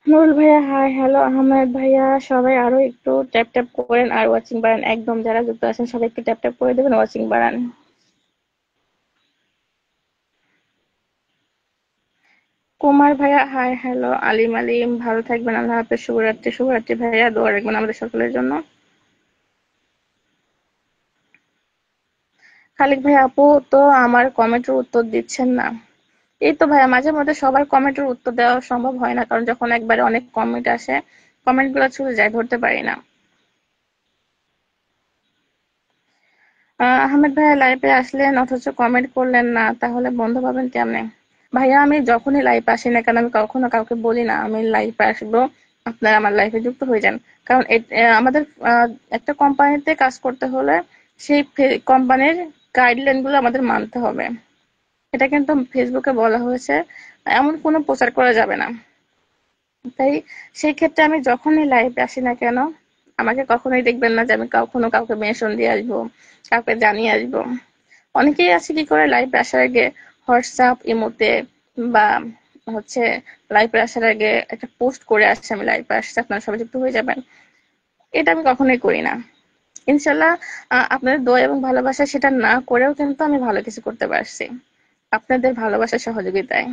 নুরুল ভাইয়া হাই, হ্যালো আহমেদ ভাইয়া, সবাই আরো একটু ট্যাপ ট্যাপ করেন আর ওয়াচিং বাড়ান। একদম যারা যুক্ত আছেন সবাই একটু ট্যাপ ট্যাপ করে দেবেন, ওয়াচিং বাড়ান। কুমার ভাইয়া হাই, হ্যালো আলিম আলিম, ভালো থাকবেন, আল্লাহ হাফেজ, শুভরাত্রি। শুভরাত্রি ভাইয়া, দোয়া রাখবেন আমাদের সকলের জন্য। খালিক ভাই আপু তো আমার কমেন্টের উত্তর দিচ্ছেন না। এই তো ভাইয়া, মাঝে মধ্যে সবার কমেন্টের উত্তর দেওয়া সম্ভব হয় না, কারণ যখন একবারে অনেক কমেন্ট আসে কমেন্ট গুলো চলে যায়, ধরতে পারি না। আহমেদ ভাইয়া লাইভে আসলেন অথচ কমেন্ট করলেন না, তাহলে বন্ধু পাবেন কেমনে? ভাইয়া আমি যখনই লাইভে আসি না কেন, আমি কখনো কাউকে বলি না আমি লাইভে আসবো, আপনারা আমার লাইভে যুক্ত হয়ে যান। কারণ আমাদের একটা কোম্পানিতে কাজ করতে হলে সেই কোম্পানির গাইডলাইন গুলো আমাদের মানতে হবে। এটা কিন্তু ফেসবুকে বলা হয়েছে, এমন কোনো প্রচার করা যাবে না। তাই সেই ক্ষেত্রে আমি যখনই লাইভে আসি না কেন, আমাকে কখনোই দেখবেন না যে আমি কখনো কাউকে মেনশন দিয়ে আসবো, কাউকে জানিয়ে আসবো। অনেকেই আছে কি করে লাইভে আসার আগে হোয়াটসঅ্যাপ ইমোতে বা হচ্ছে লাইভে আসার আগে একটা পোস্ট করে আসছে আমি লাইভে আসছি, আপনারা সবাই যুক্ত হয়ে যাবেন। এটা আমি কখনোই করি না। ইনশাল্লাহ আপনাদের দোয়া এবং ভালোবাসা সেটা না করেও কিন্তু আমি ভালো কিছু করতে পারছি আপনাদের ভালোবাসার সহযোগিতায়।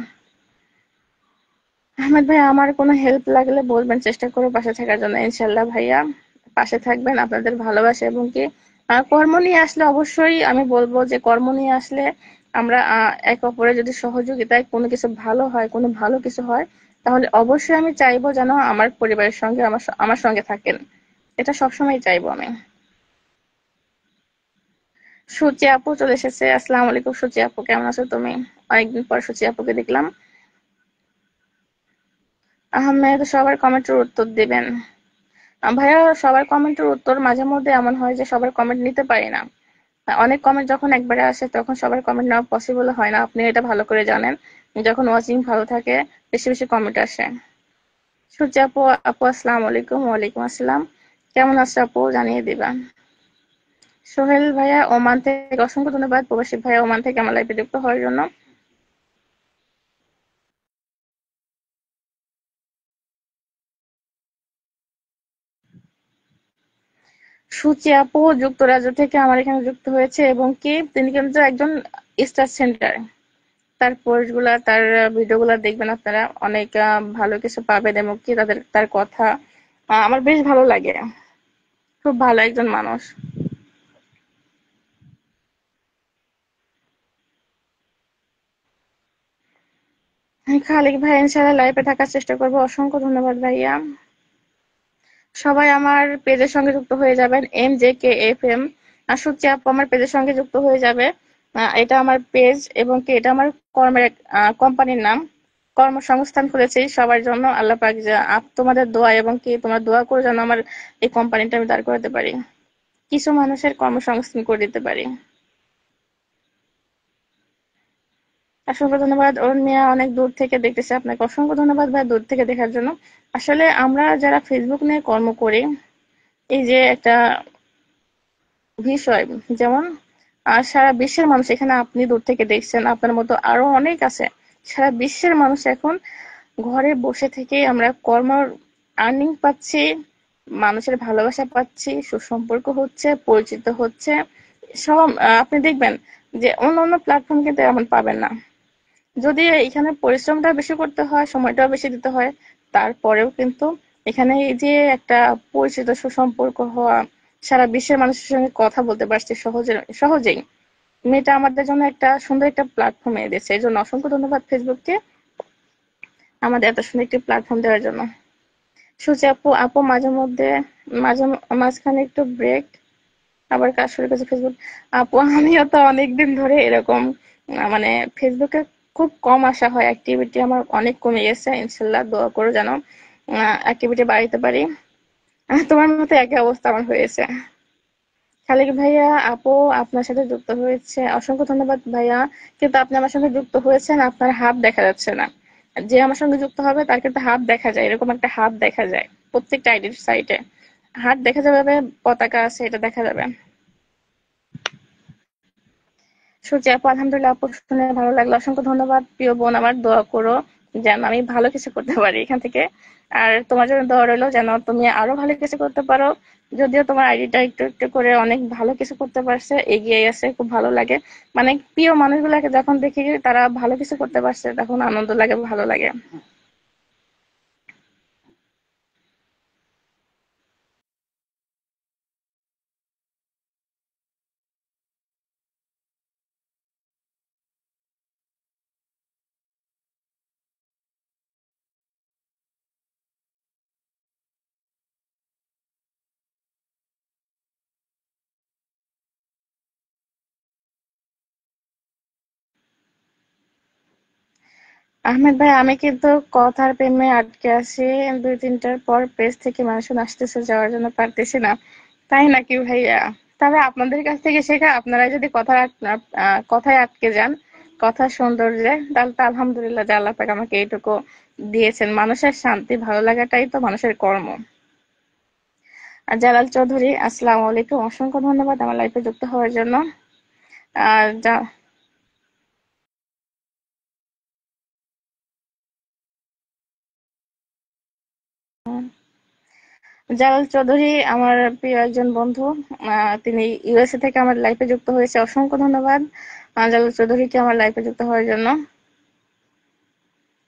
আহমেদ ভাই, আমার কোনো হেল্প লাগলে বলবেন, চেষ্টা করবো পাশে থাকার জন্য ইনশাল্লাহ ভাইয়া। পাশে থাকবেন, আপনাদের ভালোবাসা এবং কি কর্ম নিয়ে আসলে অবশ্যই আমি বলবো যে কর্ম নিয়ে আসলে আমরা এক অপরের যদি সহযোগিতায় কোনো কিছু ভালো হয়, কোনো ভালো কিছু হয়, তাহলে অবশ্যই আমি চাইবো যেন আমার পরিবারের সঙ্গে আমার সঙ্গে থাকেন। এটা সবসময় চাইবো আমি। সুচি আপু চলে এসেছে, আসসালামু আলাইকুম সুচি আপু, কেমন আছো তুমি? অনেকদিন পর সুচি আপুকে দেখলাম। আহমেদ, সবার কমেন্টের উত্তর দিবেন। ভাইয়া সবার কমেন্টের উত্তর মাঝে মধ্যে এমন হয় যে সবার কমেন্ট নিতে পারি না। অনেক কমেন্ট যখন একবারে আসে তখন সবার কমেন্ট নেওয়া পসিবল হয় না, আপনি এটা ভালো করে জানেন। যখন ওয়াচিং ভালো থাকে বেশি বেশি কমেন্ট আসে। সূর্য আপু, আপু আসসালামু আলাইকুম। ওয়ালাইকুম আসসালাম, কেমন আছো আপু জানিয়ে দিবা। সোহেল ভাইয়া ওমান থেকে, অসংখ্য ধন্যবাদ প্রবাসী ভাইয়া ওমান থেকে আমার লাইভে যুক্ত হওয়ার জন্য। সুচি আপু যুক্তরাজ্য থেকে আমার এখানে যুক্ত হয়েছে এবং কি তিনি কিন্তু একজন স্টার সেন্টার। তার পোস্ট গুলা, তার ভিডিও গুলা দেখবেন আপনারা, অনেক ভালো কিছু পাবেন এবং কি তার কথা আমার বেশ ভালো লাগে। খুব ভালো একজন মানুষ। খালিক ভাই, ইনশাআল্লাহ লাইভে থাকার চেষ্টা করবো। অসংখ্য ধন্যবাদ ভাইয়া। সবাই আমার পেজের সঙ্গে যুক্ত হয়ে যাবেন, MJKFM। আর সূচি আপু আমার পেজের সঙ্গে যুক্ত হয়ে যাবে। এটা আমার পেজ এবং কি এটা আমার কর্মের কোম্পানির নাম। কর্মসংস্থান খুলেছি সবার জন্য, আল্লাহ পাক তোমাদের দোয়া এবং কি তোমরা দোয়া করে যেন আমার এই কোম্পানিটা আমি দাঁড় করাতে পারি, কিছু মানুষের কর্মসংস্থান করে দিতে পারি। অসংখ্য ধন্যবাদ অরুণ মিয়া, অনেক দূর থেকে দেখতেছে, আপনাকে অসংখ্য ধন্যবাদ ভাই দূর থেকে দেখার জন্য। আসলে আমরা যারা ফেসবুক নিয়ে কর্ম করি, এই যে একটা বিষয়, যেমন সারা বিশ্বের মানুষ, এখানে আপনি দূর থেকে দেখছেন, আপনার মতো আরো অনেক আছে। সারা বিশ্বের মানুষ এখন ঘরে বসে থেকে আমরা আর্নিং পাচ্ছি, মানুষের ভালোবাসা পাচ্ছি, সুসম্পর্ক হচ্ছে, পরিচিত হচ্ছে। সব আপনি দেখবেন যে অন্য অন্য প্ল্যাটফর্ম কিন্তু এমন পাবেন না। যদি এখানে পরিশ্রমটা বেশি করতে হয়, সময়টাও বেশি দিতে হয়, তারপরেও কিন্তু এখানে এই যে একটা পরিচিত সুসম্পর্ক হওয়া, সারা বিশ্বের মানুষের সঙ্গে কথা বলতে পারছি সহজেই। মেয়েটা আমাদের জন্য একটা সুন্দর একটা প্ল্যাটফর্ম এনে দিয়েছে, এই জন্য অসংখ্য ধন্যবাদ ফেসবুককে আমাদের এত সুন্দর একটি প্ল্যাটফর্ম দেওয়ার জন্য। সূচি আপু আপু মাঝে মধ্যে মাঝে মাঝখানে একটু ব্রেক, আবার কাজ শুরু করেছে ফেসবুক। আপু আমিও তো অনেকদিন ধরে এরকম মানে ফেসবুকে খুব কম আসা হয়, অ্যাক্টিভিটি আমার অনেক কমে গেছে। ইনশাল্লাহ দোয়া করো যেন অ্যাক্টিভিটি বাড়াইতে পারি। তোমার মতো একই অবস্থা আমার হয়েছে। খালিক ভাইয়া আপু আপনার সাথে যুক্ত হয়েছে, অসংখ্য ধন্যবাদ ভাইয়া। কিন্তু আপনি আমার সঙ্গে যুক্ত হয়েছেন, আপনার হাত দেখা যাচ্ছে না। যে আমার সঙ্গে যুক্ত হবে তার কিন্তু হাত দেখা যায়, এরকম একটা হাত দেখা যায় প্রত্যেকটা আইডির সাইটে। হাত দেখা যাবে, পতাকা আছে, এটা দেখা যাবে। সূর্য আপু আলহামদুলিল্লাহ, আপু শুনে ভালো লাগলো, অসংখ্য ধন্যবাদ প্রিয় বোন। আমার দোয়া করো যেন আমি ভালো কিছু করতে পারি এখান থেকে। আর তোমার জন্য দোয়া রইলো যেন তুমি আরো ভালো কিছু করতে পারো। যদিও তোমার আইডিটা একটু একটু করে অনেক ভালো কিছু করতে পারছে, এগিয়ে গেছে, খুব ভালো লাগে। মানে প্রিয় মানুষগুলাকে যখন দেখি তারা ভালো কিছু করতে পারছে তখন আনন্দ লাগে, ভালো লাগে। আহমেদ ভাই আমি কিন্তু কথার প্রেমে আটকে আছি, 2-3টার পর পেজ থেকে মানুষজন আসতেছে, যাওয়ার জন্য পারতেছি না। তাই নাকি ভাইয়া? তবে আপনাদের কাছ থেকে শেখা, আপনারা যদি কথায় আটকে যান, কথার সৌন্দর্যে, তাহলে তো আলহামদুলিল্লাহ যে আল্লাহ পাক আমাকে এইটুকু দিয়েছেন। মানুষের শান্তি ভালো লাগাটাই তো মানুষের কর্ম। আর জালাল চৌধুরী আসসালামু আলাইকুম, অসংখ্য ধন্যবাদ আমার লাইফে যুক্ত হওয়ার জন্য। আর জালাল চৌধুরী আমার প্রিয় একজন বন্ধু। তিনি ইউএসএ থেকে আমার লাইফে যুক্ত হয়েছে, অসংখ্য ধন্যবাদ জালাল চৌধুরীকে আমার লাইফে যুক্ত হওয়ার জন্য।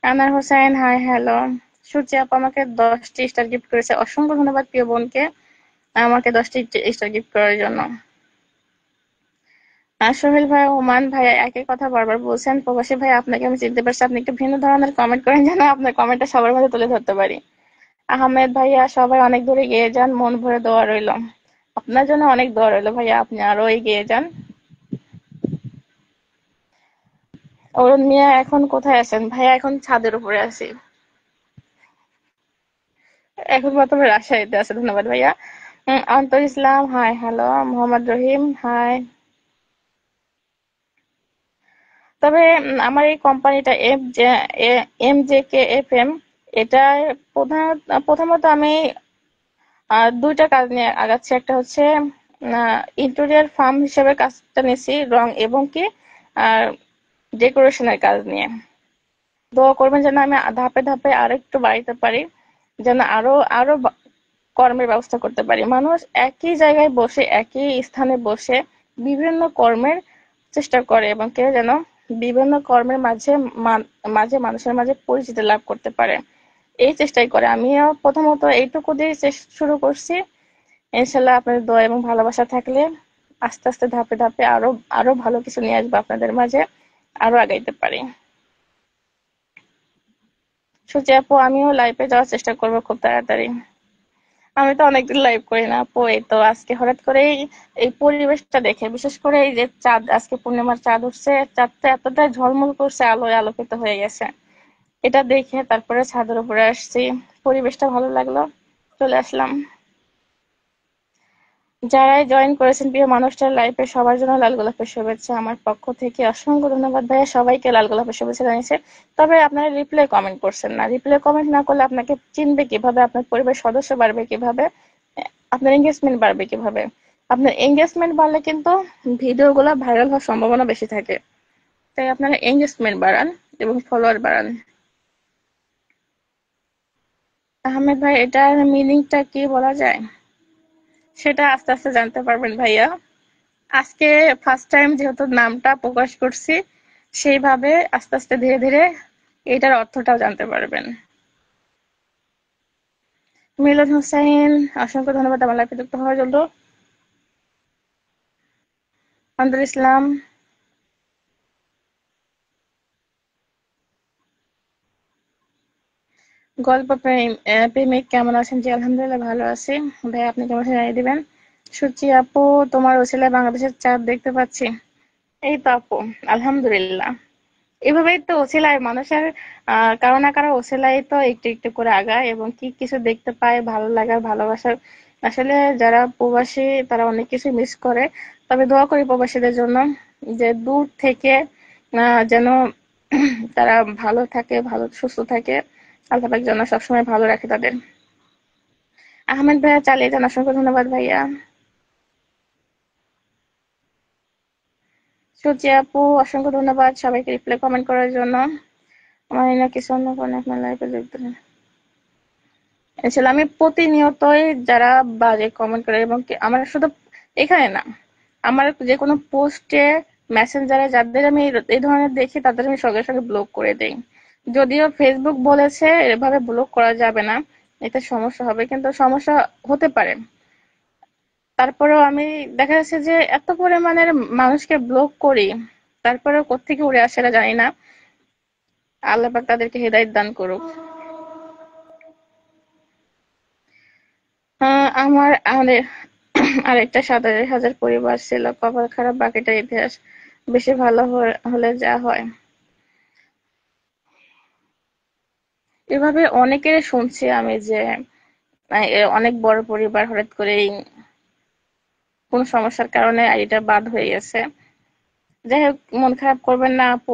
আনার হোসেন হাই হ্যালো। সূর্যি আপু আমাকে 10টি স্টার গিফট করেছে, অসংখ্য ধন্যবাদ প্রিয় বোনকে আমাকে 10টি স্টার গিফট করার জন্য। সোহেল ভাই, ওমান ভাইয়া একই কথা বারবার বলছেন। প্রবাসী ভাই আপনাকে আমি চিনতে পারছি, আপনি একটু ভিন্ন ধরনের কমেন্ট করেন যেন আপনার কমেন্টটা সবার মাঝে তুলে ধরতে পারি। আহমেদ ভাইয়া সবাই অনেক দূরে এগিয়ে যান, মন ভরে দোয়া রইল। আপনার জন্য অনেক দোয়া রইল ভাইয়া, আপনি আরো এগিয়ে যান। অরুণ মিয়া এখন কোথায় আছেন ভাইয়া? এখন ছাদের উপরে আছি, এখন প্রথমে রাজশাহীতে আছে। ধন্যবাদ ভাইয়া। অন্তর ইসলাম হাই হ্যালো। মোহাম্মদ রহিম হাই। তবে আমার এই কোম্পানিটা MJKFM, এটা প্রথমত আমি 2টা কাজ নিয়ে আগাচ্ছি। একটা হচ্ছে ইন্টেরিয়ার ফার্ম হিসেবে কাজটা নিয়েছি, রং এবং কি আর ডেকোরেশনের কাজ নিয়ে। দোয়া করবেন যেন আমি ধাপে ধাপে আরো একটু বাড়াইতে পারি, যেন আরো আরো কর্মের ব্যবস্থা করতে পারি। মানুষ একই জায়গায় বসে, একই স্থানে বসে বিভিন্ন কর্মের চেষ্টা করে এবং কেউ যেন বিভিন্ন কর্মের মাঝে মানুষের মাঝে পরিচিতি লাভ করতে পারে, এই চেষ্টাই করে। আমিও প্রথমত এইটুকু দিয়ে শুরু করছি। ইনশাল্লাহ আপনাদের দোয়া এবং ভালোবাসা থাকলে আস্তে আস্তে ধাপে ধাপে আরো আরো ভালো কিছু নিয়ে আসবো আপনাদের মাঝে, আরো আগাইতে পারি। সুচি আপু আমিও লাইভে যাওয়ার চেষ্টা করবো খুব তাড়াতাড়ি। আমি তো অনেকদিন লাইভ করি না আপু, এই তো আজকে হঠাৎ করেই এই পরিবেশটা দেখে, বিশেষ করে এই যে চাঁদ, আজকে পূর্ণিমার চাঁদ উঠছে, চাঁদটা এতটাই ঝলমল করছে, আলোয় আলোকিত হয়ে গেছে, এটা দেখে তারপরে ছাদের উপরে আসছি। পরিবেশটা ভালো লাগলো, চলে আসলাম। যারাই জয়েন করেছেন প্রিয় মানুষটার লাইফে সবার জন্য লাল গোলাপের শুভেচ্ছা আমার পক্ষ থেকে, অসংখ্য ধন্যবাদ ভাইয়া, সবাইকে লাল গোলাপের শুভেচ্ছা জানিয়েছে। তবে আপনারা রিপ্লাই কমেন্ট করছেন না, রিপ্লাই কমেন্ট না করলে আপনাকে চিনবে কিভাবে, আপনার পরিবারের সদস্য বাড়বে কিভাবে, আপনার এঙ্গেজমেন্ট বাড়বে কিভাবে? আপনার এঙ্গেজমেন্ট বাড়লে কিন্তু ভিডিওগুলো ভাইরাল হওয়ার সম্ভাবনা বেশি থাকে। তাই আপনারা এঙ্গেজমেন্ট বাড়ান এবং ফলোয়ার বাড়ান। আহমেদ ভাই এটার মিনিংটা কি বলা যায়? সেটা আস্তে আস্তে জানতে পারবেন ভাইয়া। আজকে ফার্স্ট টাইম যেহেতু নামটা প্রকাশ করছি, সেইভাবে আস্তে আস্তে ধীরে ধীরে এটার অর্থটাও জানতে পারবেন। মিলন হোসেন, অসংখ্য ধন্যবাদ আমার লাইফে যুক্ত হওয়ার জন্য। আন্দুল ইসলাম, গল্প প্রেমিক কেমন আছেন? জি আলহামদুলিল্লাহ ভালো আছি। ভাই আপনি কেমন আছেন জানিয়ে দিবেন। সুচি আপু, তোমার ওসিলায় বাংলাদেশের চাঁদ দেখতে পাচ্ছি। এই তো আপু, আলহামদুলিল্লাহ। এভাবেই তো ওসিলায় মানুষের কারো না কারো ওসিলায় তো একটু একটু করে আগায় এবং কি কিছু দেখতে পায়, ভালো লাগার ভালোবাসার। আসলে যারা প্রবাসী তারা অনেক কিছু মিস করে। তবে দোয়া করি প্রবাসীদের জন্য যে দূর থেকে যেন তারা ভালো থাকে, ভালো সুস্থ থাকে। আল্লাহ পাক যেন সবসময় ভালো রাখে তাদের। আহমেদ ভাইয়া চালিয়ে যান, অসংখ্য ধন্যবাদ ভাইয়া। সুচি আপু, অসংখ্য ধন্যবাদ সবাইকে রিপ্লাই কমেন্ট করার জন্য। আমার না কিছু অন্য কারণে আপনার লাইফে যুক্ত নেই। আসলে আমি প্রতিনিয়তই যারা বাজে কমেন্ট করে এবং আমার শুধু এখানে না, আমার যে কোনো পোস্টে মেসেঞ্জারে যাদের আমি এই ধরনের দেখি তাদের আমি সঙ্গে সঙ্গে ব্লক করে দেই। যদিও ফেসবুক বলেছে এভাবে ব্লক করা যাবে না, এতে সমস্যা হবে, কিন্তু সমস্যা হতে পারে। তারপরেও আমি দেখা যাচ্ছে যে এত পরিমাণের মানুষকে ব্লক করি, তারপরেও কোত্থেকে উড়ে আসে সেটা জানি না। আল্লাহ পাক তাদেরকে হেদায়েত দান করুক। আমার আরেকটা ৭,০০০ পরিবার ছিল, কপাল খারাপ বাকিটা ইতিহাস। বেশি ভালো হলে যা হয়। এভাবে অনেকের শুনছি আমি যে অনেক বড় পরিবার হঠাৎ করেই কোন সমস্যার কারণে আইডিটা বাদ হয়ে গেছে। যাই হোক, মন খারাপ করবেন না আপু,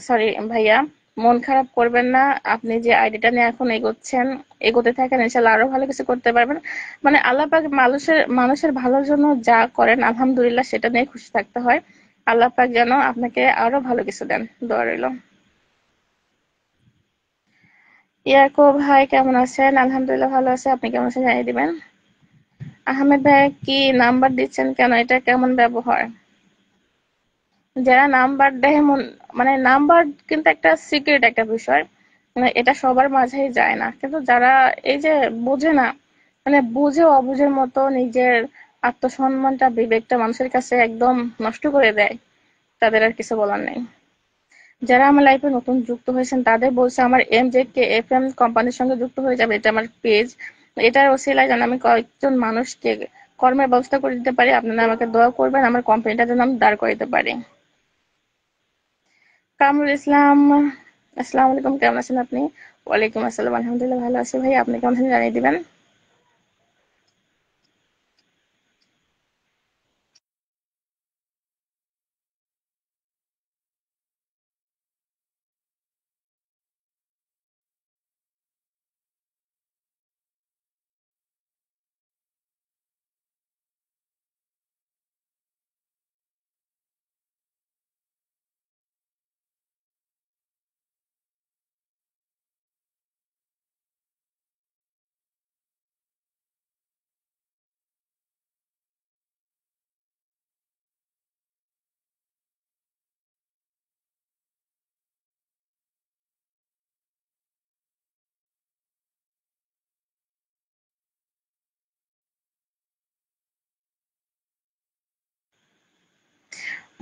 সরি ভাইয়া, মন খারাপ করবেন না। আপনি যে আইডিটা নিয়ে এখন এগোচ্ছেন, এগোতে থাকেন, ইনশাল্লাহ আরো ভালো কিছু করতে পারবেন। মানে আল্লাহ পাক মানুষের মানুষের ভালোর জন্য যা করেন আলহামদুলিল্লাহ সেটা নিয়ে খুশি থাকতে হয়। আল্লাহ পাক যেন আপনাকে আরো ভালো কিছু দেন, দোয়া রইল। ইয়াকুব ভাই কেমন আছেন? আলহামদুলিল্লাহ ভালো আছে, আপনি কেমন আছেন জানিয়ে দিবেন। আহমেদ ভাই, কি নাম্বার দিচ্ছেন কেন? এটা কেমন ব্যবহার? যারা নাম্বার দেয় মানে নাম্বার কিন্তু একটা সিক্রেট একটা বিষয়, মানে এটা সবার মাঝেই যায় না, কিন্তু যারা এই যে বোঝে না, মানে বুঝে অবুঝের মতো নিজের আত্মসম্মানটা বিবেকটা মানুষের কাছে একদম নষ্ট করে দেয়, তাদের আর কিছু বলার নেই। যারা আমার লাইফে নতুন যুক্ত হয়েছেন তাদের বলছে আমার MJKFM কোম্পানির সঙ্গে যুক্ত হয়ে যাবে, এটা আমার পেজ। এটার ওসিলায় যেন আমি কয়েকজন মানুষকে কর্মের ব্যবস্থা করে দিতে পারি। আপনারা আমাকে দোয়া করবেন আমার কোম্পানিটা যেন আমি দাঁড় করাতে পারি। কামরুল ইসলাম, আসসালামু আলাইকুম, কেমন আছেন আপনি? ওয়ালাইকুম আসসালাম, আলহামদুলিল্লাহ ভালো আছি ভাই, আপনি কেমন আছেন জানিয়ে দিবেন।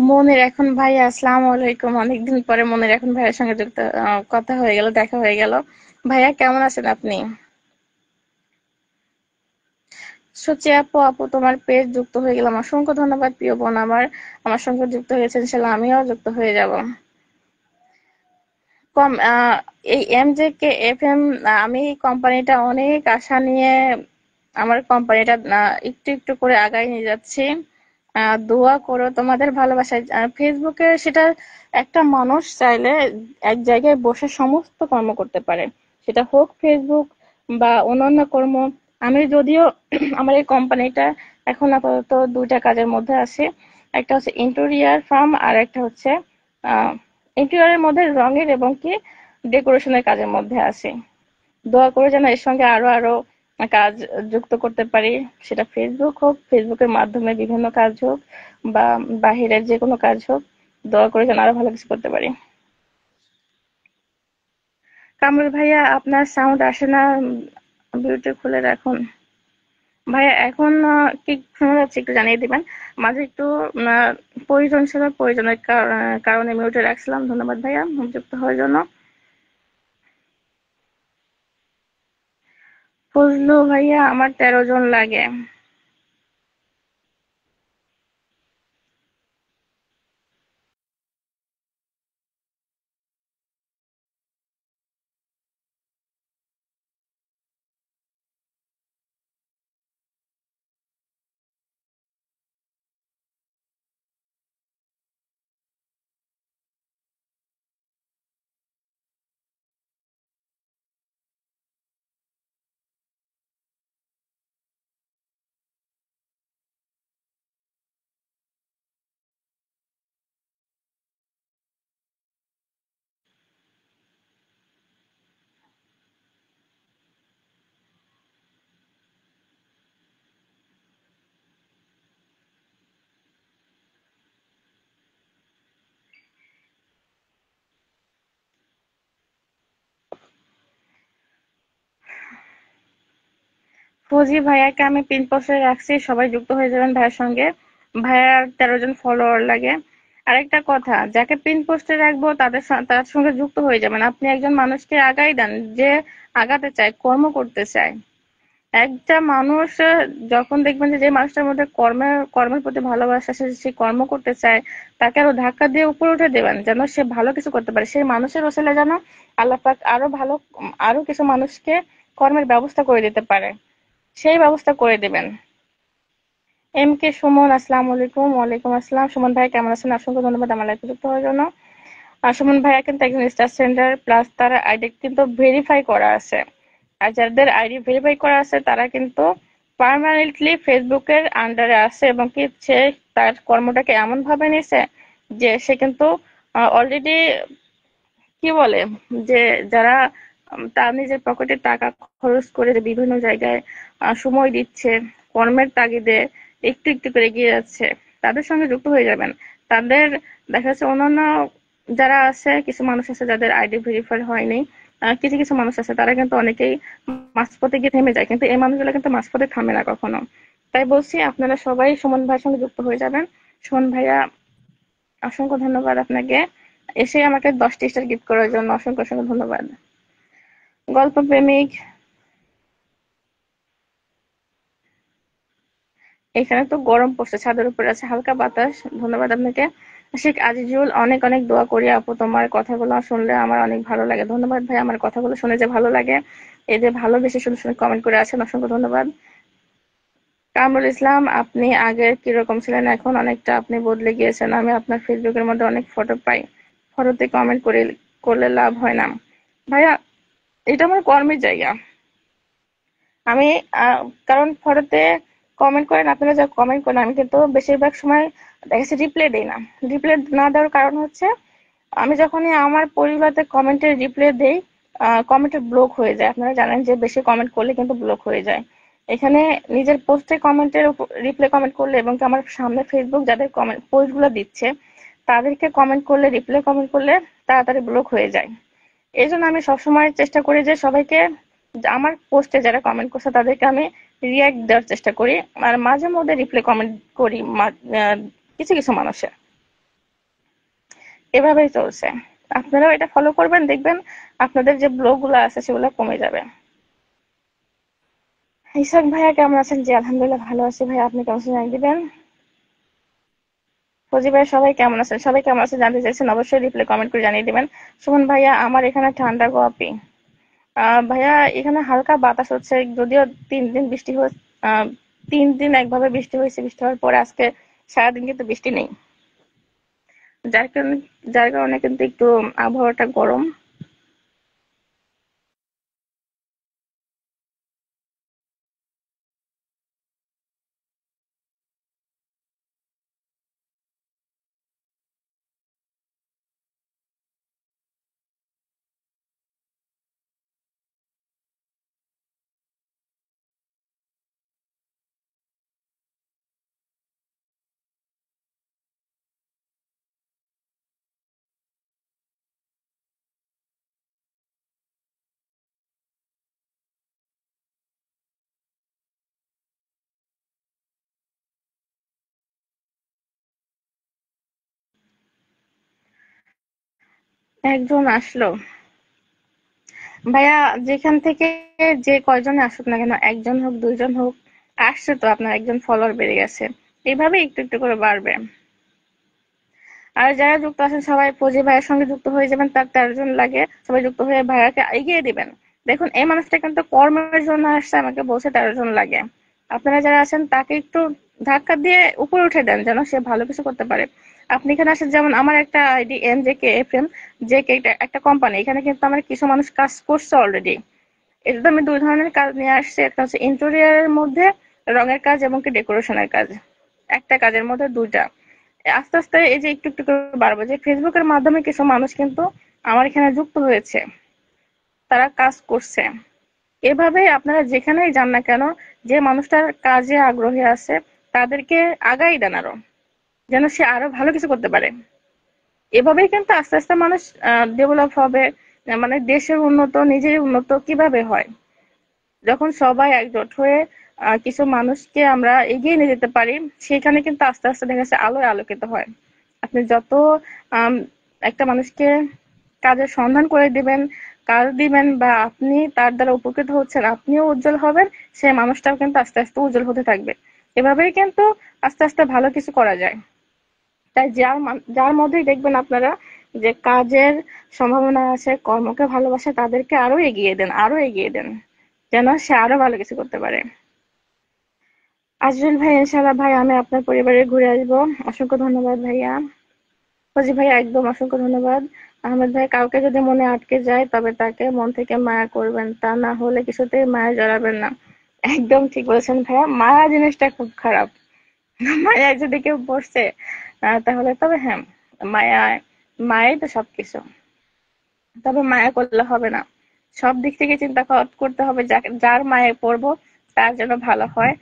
মনির এখন ভাই, আসসালামু আলাইকুম, অনেকদিন পরে মনির এখন ভাইয়ের সঙ্গে যুক্ত, কথা হয়ে গেল, দেখা হয়ে গেল। ভাইয়া কেমন আছেন আপনি? সচি আপু, আপু তোমার পেজ যুক্ত হয়ে গেলাম, অসংখ্য ধন্যবাদ প্রিয় বোন আমার। আমার সঙ্গে যুক্ত হয়েছে, ইনশাল্লাহ আমিও যুক্ত হয়ে যাব। কম এই MJKFM, আমি কোম্পানিটা অনেক আশা নিয়ে আমার কোম্পানিটা একটু একটু করে আগায় নিয়ে যাচ্ছি। দোয়া করো, তোমাদের ভালোবাসায়। ফেসবুকে সেটা একটা মানুষ চাইলে এক জায়গায় বসে সমস্ত কর্ম করতে পারে, সেটা হোক ফেসবুক বা অন্যান্য কর্ম। আমি যদিও আমার এই কোম্পানিটা এখন আপাতত দুইটা কাজের মধ্যে আছে। একটা হচ্ছে ইন্টেরিয়ার ফার্ম, আর একটা হচ্ছে ইন্টেরিয়রের মধ্যে রঙের এবং কি ডেকোরেশনের কাজের মধ্যে আছে। দোয়া করে যেন এর সঙ্গে আরো আরো কাজ যুক্ত করতে পারি, সেটা ফেসবুক হোক, ফেসবুকের মাধ্যমে বিভিন্ন কাজ হোক, বা বাহিরের যে কোনো কাজ হোক। দোয়া করে যেন আরো ভালো কিছু করতে পারি। কামরুল ভাইয়া, আপনার সাউন্ড আসে না, বিউটি খুলে রাখুন। ভাইয়া এখন কি শোনা যাচ্ছে একটু জানিয়ে দিবেন। মাঝে একটু প্রয়োজন ছিল, প্রয়োজনের কারণে মিউটে রাখছিলাম। ধন্যবাদ ভাইয়া যুক্ত হওয়ার জন্য। ফজলু ভাইয়া আমার 13 জন লাগে। ফজি ভাইয়াকে আমি পিন পোস্টে রাখছি, সবাই যুক্ত হয়ে যাবেন ভাইয়ের সঙ্গে। ভাইয়ার 13 জন ফলোয়ার লাগে। আরেকটা কথা, যাকে পিন পোস্টে রাখবো তার সঙ্গে যুক্ত হয়ে যাবেন। আপনি একজন মানুষকে আগাই দেন যে আগাতে চায়, কর্ম করতে চায়। একটা মানুষ যখন দেখবেন যে মানুষটার মধ্যে কর্মের প্রতি ভালোবাসা, সে কর্ম করতে চায়, তাকে আরো ধাক্কা দিয়ে উপরে উঠে দেবেন যেন সে ভালো কিছু করতে পারে। সেই মানুষের ওসিলা যেন আল্লাহ পাক আরো কিছু মানুষকে কর্মের ব্যবস্থা করে দিতে পারে, সেই ব্যবস্থা করে দিবেন। এম কে সুমন, আসসালামু আলাইকুম। ওয়ালাইকুম আসসালাম। সুমন ভাই কেমন আছেন? অসংখ্য ধন্যবাদ আমার লাইভে যুক্ত হওয়ার জন্য। সুমন ভাইয়া কিন্তু একজন স্টার সেন্ডার, প্লাস তার আইডি কিন্তু ভেরিফাই করা আছে। আর যাদের আইডি ভেরিফাই করা আছে তারা কিন্তু পার্মানেন্টলি ফেসবুকের আন্ডারে আছে, এবং কি সে তার কর্মটাকে এমন ভাবে নিছে যে সে কিন্তু অলরেডি কি বলে যে যারা তার নিজের পকেটে টাকা খরচ করে যে বিভিন্ন জায়গায় সময় দিচ্ছে, কর্মের তাগিদে একটু একটু করে এগিয়ে যাচ্ছে, তাদের সঙ্গে যুক্ত হয়ে যাবেন। তাদের দেখা যাচ্ছে অন্যান্য যারা আছে, কিছু মানুষ আছে যাদের আইডি ভেরিফাই হয়নি, কিছু কিছু মানুষ আছে তারা কিন্তু অনেকেই মাঝপথে গিয়ে থেমে যায়, কিন্তু এই মানুষগুলো কিন্তু মাঝপথে থামে না কখনো। তাই বলছি আপনারা সবাই সুমন ভাইয়ের সঙ্গে যুক্ত হয়ে যাবেন। সুমন ভাইয়া অসংখ্য ধন্যবাদ আপনাকে এসে আমাকে 10টি স্টার গিফট করার জন্য। অসংখ্য অসংখ্য ধন্যবাদ। গল্প প্রেমিক, এখানে তো গরম পড়ছে, ছাদের উপরে আছে হালকা বাতাস। ধন্যবাদ আপনাকে। শেখ আজিজুল, অনেক অনেক দোয়া করি আপু, তোমার কথাগুলো শুনলে আমার অনেক ভালো লাগে। ধন্যবাদ ভাই, আমার কথাগুলো শুনে যে ভালো লাগে, এই যে ভালোবেসে শুনে শুনে কমেন্ট করে আছেন, অসংখ্য ধন্যবাদ। কামরুল ইসলাম, আপনি আগের কিরকম ছিলেন, এখন অনেকটা আপনি বদলে গিয়েছেন। আমি আপনার ফেসবুকের মধ্যে অনেক ফটো পাই, ফটোতে কমেন্ট করলে লাভ হয় না। ভাইয়া, এটা আমার কর্মের জায়গা। আমি আহ, কারণ ফটোতে কমেন্ট করেন আপনারা, যা কমেন্ট করেন আমি কিন্তু বেশিরভাগ সময় দেখা যাচ্ছে রিপ্লাই দিই না। রিপ্লাই না দেওয়ার কারণ হচ্ছে আমি যখনই আমার পরিবারে কমেন্টের রিপ্লাই দেই, কমেন্টের ব্লক হয়ে যায়। আপনারা জানেন যে বেশি কমেন্ট করলে কিন্তু ব্লক হয়ে যায়। এখানে নিজের পোস্টে কমেন্টের রিপ্লাই কমেন্ট করলে, এবং কি আমার সামনে ফেসবুক যাদের কমেন্ট পোস্ট গুলো দিচ্ছে তাদেরকে কমেন্ট করলে, রিপ্লাই কমেন্ট করলে তাড়াতাড়ি ব্লক হয়ে যায়। এই জন্য আমি সবসময় চেষ্টা করি যে সবাইকে, আমার পোস্টে যারা কমেন্ট করছে তাদেরকে আমি রিয়াক্ট দেওয়ার চেষ্টা করি। আর মাঝে মধ্যে রিপ্লাই কমেন্ট করি কিছু কিছু মানুষের। এভাবেই চলছে। আপনারাও এটা ফলো করবেন, দেখবেন আপনাদের যে ব্লগ গুলো আছে সেগুলো কমে যাবে। ইসাক ভাইয়া কেমন আছেন? জি আলহামদুলিল্লাহ ভালো আছি ভাই, আপনি কেমন আছেন জানিয়ে দিবেন। ফজি ভাই, সবাই কেমন আছেন? সবাই কেমন আছেন জানতে চাইছেন, অবশ্যই রিপ্লাই কমেন্ট করে জানিয়ে দিবেন। সুমন ভাইয়া, আমার এখানে ঠান্ডা কপি। ভাইয়া এখানে হালকা বাতাস হচ্ছে, যদিও 3 দিন বৃষ্টি হচ্ছে। 3 দিন একভাবে বৃষ্টি হয়েছে, বৃষ্টি হওয়ার পরে আজকে সারাদিন কিন্তু বৃষ্টি নেই। যার কারণে কিন্তু একটু আবহাওয়াটা গরম। একজন আসলো। ভাইয়া যেখান থেকে যে কয়জনে আসুক না কেন, একজন হোক দুইজন হোক, আসছে তো আপনার একজন ফলোয়ার বেড়ে গেছে। এইভাবে একটু একটু করে বাড়বে। আর যারা যুক্ত আছেন সবাই ফৌজি ভাইয়ের সঙ্গে যুক্ত হয়ে যাবেন, তার 13 জন লাগে, সবাই যুক্ত হয়ে ভাইয়াকে এগিয়ে দিবেন। দেখুন এই মানুষটা কিন্তু কর্মের জন্য আসছে, আমাকে বলছে 13 জন লাগে। আপনারা যারা আছেন তাকে একটু ধাক্কা দিয়ে উপরে উঠে দেন, যেন সে ভালো কিছু করতে পারে। আপনি এখানে আসেন, যেমন আমার একটা আইডি MJK FM, যে কে একটা কোম্পানি, এখানে কিন্তু আমার কিছু মানুষ কাজ করছে অলরেডি। এটাতে আমি দুই ধরনের কাজ নিয়ে আসছি, একটা হচ্ছে ইন্টেরিয়রের মধ্যে রঙের কাজ এবং কি ডেকোরেশনের কাজ, একটা কাজের মধ্যে দুইটা। আস্তে আস্তে এই যে একটু একটু করে বাড়বো, যে ফেসবুকের মাধ্যমে কিছু মানুষ কিন্তু আমার এখানে যুক্ত হয়েছে, তারা কাজ করছে। এভাবেই আপনারা যেখানেই যান না কেন, যে মানুষটার কাজে আগ্রহী আছে তাদেরকে আগাই দেন আরো, যেন সে আরো ভালো কিছু করতে পারে। এভাবেই কিন্তু আস্তে আস্তে মানুষ ডেভেলপ হবে। মানে দেশের উন্নত, নিজের উন্নত কিভাবে হয়, যখন সবাই একজোট হয়ে কিছু মানুষকে আমরা এগিয়ে নিয়ে যেতে পারি, সেখানে কিন্তু আস্তে আস্তে দেখা যাচ্ছে আলোয় আলোকিত হয়। আপনি যত আম, একটা মানুষকে কাজের সন্ধান করে দিবেন, কাজ দিবেন, বা আপনি তার দ্বারা উপকৃত হচ্ছেন, আপনিও উজ্জ্বল হবেন, সেই মানুষটাও কিন্তু আস্তে আস্তে উজ্জ্বল হতে থাকবে। এভাবেই কিন্তু আস্তে আস্তে ভালো কিছু করা যায়। তাই যার মধ্যেই দেখবেন আপনারা যে কাজের সম্ভাবনা আছে, কর্মকে ভালোবাসে, তাদেরকে আরো এগিয়ে দেন, আরো এগিয়ে দেন, যেন সে আরো ভালো কিছু করতে পারে। আজরুল ভাই, ইনশাআল্লাহ ভাই আমি আপনার পরিবারে ঘুরে আসবো। অসংখ্য ধন্যবাদ ভাইয়া। ফজি ভাই একদম অসংখ্য ধন্যবাদ। আহমেদ ভাই, কাউকে যদি মনে আটকে যায় তবে তাকে মন থেকে মায়া করবেন, তা না হলে কিছুতেই মায়া জড়াবেন না। একদম ঠিক বলেছেন ভাইয়া, মায়া জিনিসটা খুব খারাপ। মায়ায় যদি কেউ পড়ছে তাহলে তবে হ্যাঁ, মায়া, মায়াই তো সবকিছু। তবে মায়া করলে হবে না, সব দিক থেকে চিন্তা করতে হবে, যার মায়ে পড়বো তার যেন ভালো হয়।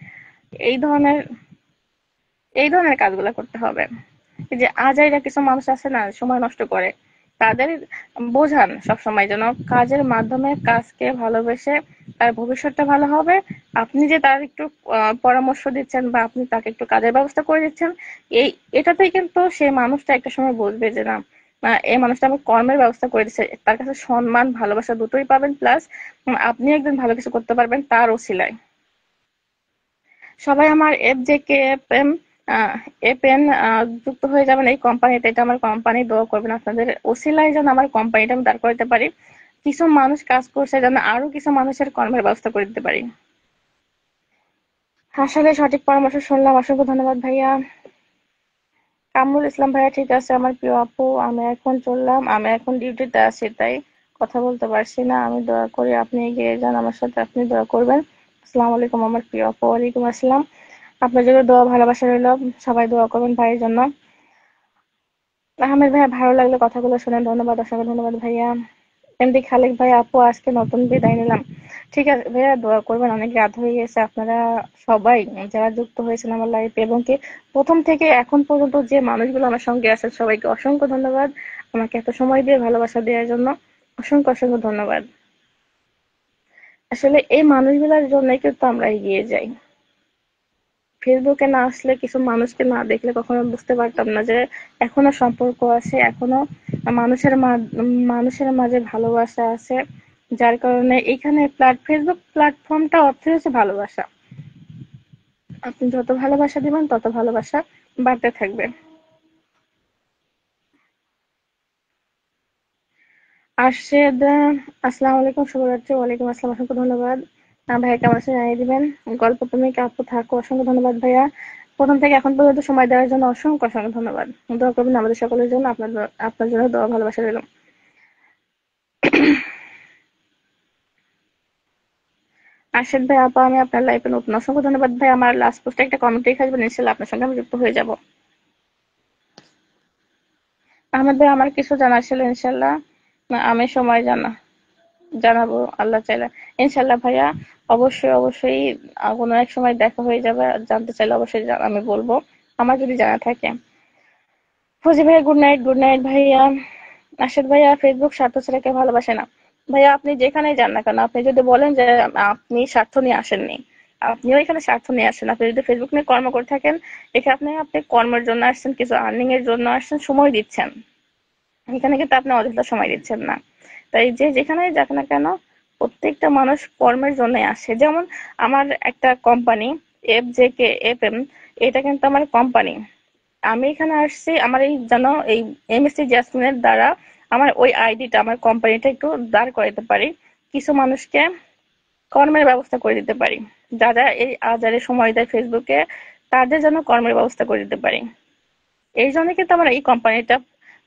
এই ধরনের এই ধরনের কাজগুলো করতে হবে। এই যে আজাইরা কিছু মানুষ আছে না, সময় নষ্ট করে, তাদের বোঝান সবসময় যেন কাজের মাধ্যমে কাজকে ভালোবেসে তার ভবিষ্যৎটা ভালো হবে। আপনি যে তার একটু পরামর্শ দিচ্ছেন বা আপনি তাকে একটু কাজের ব্যবস্থা করে দিচ্ছেন, এই এটাতেই কিন্তু সেই মানুষটা একটা সময় বুঝবে যে না, এই মানুষটা আমার কর্মের ব্যবস্থা করে দিচ্ছে, তার কাছে সম্মান ভালোবাসা দুটোই পাবেন, প্লাস আপনি একদিন ভালো কিছু করতে পারবেন তার ওসিলায়। সবাই আমার FJKFM এপেন যুক্ত হয়ে যাবেন এই কোম্পানিতে, এটা আমার কোম্পানি, দোয়া করবেন আপনাদের ওসিলায় যেন আমার কোম্পানিটা আমি দাঁড় করাতে পারি। কিছু মানুষ কাজ করছে যেন আরো কিছু মানুষের কর্মের ব্যবস্থা করে দিতে পারি। আসলে সঠিক পরামর্শ শুনলাম, অসংখ্য ধন্যবাদ ভাইয়া। কামরুল ইসলাম ভাইয়া, ঠিক আছে আমার প্রিয় আপু, আমি এখন চললাম, আমি এখন ডিউটিতে আছি, তাই কথা বলতে পারছি না। আমি দোয়া করি আপনি এগিয়ে যান আমার সাথে, আপনি দোয়া করবেন। আসসালামু আলাইকুম আমার প্রিয় আপু। ওয়ালাইকুম আসসালাম। আপনার জন্য দোয়া ভালোবাসা রইল, সবাই দোয়া করবেন ভাইয়ের জন্য। আহমেদ ভাইয়া, ভালো লাগলো কথাগুলো শুনে, ধন্যবাদ, অসংখ্য ধন্যবাদ ভাইয়া। এমডি খালেক ভাই, আপু আজকে নতুন বিদায় নিলাম। ঠিক আছে ভাইয়া, দোয়া করবেন, অনেক রাত হয়ে গেছে। আপনারা সবাই যারা যুক্ত হয়েছেন আমার লাইফে, এবং কি প্রথম থেকে এখন পর্যন্ত যে মানুষগুলো আমার সঙ্গে আছে, সবাইকে অসংখ্য ধন্যবাদ আমাকে এত সময় দিয়ে ভালোবাসা দেওয়ার জন্য। অসংখ্য অসংখ্য ধন্যবাদ। আসলে এই মানুষগুলোর জন্যই কিন্তু আমরা এগিয়ে যাই। ফেসবুকে না আসলে, কিছু মানুষকে না দেখলে কখনো বুঝতে পারতাম না যে এখনো সম্পর্ক আছে, এখনো মানুষের মাঝে ভালোবাসা আছে। যার কারণে এখানে ফেসবুক প্ল্যাটফর্মটা অর্থ হচ্ছে ভালোবাসা। আপনি যত ভালোবাসা দিবেন তত ভালোবাসা বাড়তে থাকবে। আরশেদ, আসসালামু আলাইকুম, শুভরাত্রি। ওয়ালাইকুম আসসালাম, অসংখ্য ধন্যবাদ। ভাইয়া কেমন আছে জানিয়ে দিবেন। গল্প তুমি আপু থাকো, অসংখ্য ধন্যবাদ ভাইয়া। প্রথম থেকে এখন পর্যন্ত সময় দেওয়ার জন্য অসংখ্য অসংখ্য ধন্যবাদ। দোয়া করবেন আমাদের সকলের জন্য, আপনার জন্য দোয়া ভালোবাসা রইল। আরশেদ ভাই, আপা আমি আপনার লাইফে নতুন, অসংখ্য ধন্যবাদ ভাই। আমার লাস্ট পোস্টে একটা কমেন্ট রেখে আসবেন, ইনশাল্লাহ আপনার সঙ্গে আমি যুক্ত হয়ে যাব। আহমেদ ভাই, আমার কিছু জানার ছিল, ইনশাল্লাহ আমি সময় জানাবো আল্লাহ চাইলে। ইনশাল্লাহ ভাইয়া, অবশ্যই অবশ্যই কোনো এক সময় দেখা হয়ে যাবে, আর জানতে চাইলে অবশ্যই আমি বলবো, আমার যদি জানা থাকে। ফজি ভাইয়া, গুড নাইট, গুড নাইট ভাইয়া। আশিদ ভাইয়া, ফেসবুক স্বার্থ ছাড়া কেউ ভালোবাসে না। ভাইয়া আপনি যেখানে যান না কেন, আপনি যদি বলেন যে আপনি স্বার্থ নিয়ে আসেননি, আপনিও এখানে স্বার্থ নিয়ে আসেন। আপনি যদি ফেসবুক নিয়ে কর্ম করে থাকেন, এখানে আপনি কর্মের জন্য আসছেন, কিছু আর্নিং এর জন্য আসছেন, সময় দিচ্ছেন। এখানে কিন্তু আপনি অযথা সময় দিচ্ছেন না। তাই যে যেখানেই যাক না কেন, প্রত্যেকটা মানুষ কর্মের জন্যই আসে। যেমন আমার একটা কোম্পানি FJK FM, এটা কিন্তু আমার কোম্পানি। আমি এখানে আসছি আমার এই যেন এই MSC জ্যাসমিনের দ্বারা আমার ওই আইডিটা, আমার কোম্পানিটা একটু দাঁড় করাতে পারি, কিছু মানুষকে কর্মের ব্যবস্থা করে দিতে পারি, যারা এই আজারে সময় দেয় ফেসবুকে, তাদের যেন কর্মের ব্যবস্থা করে দিতে পারি। এই জন্য কিন্তু আমার এই কোম্পানিটা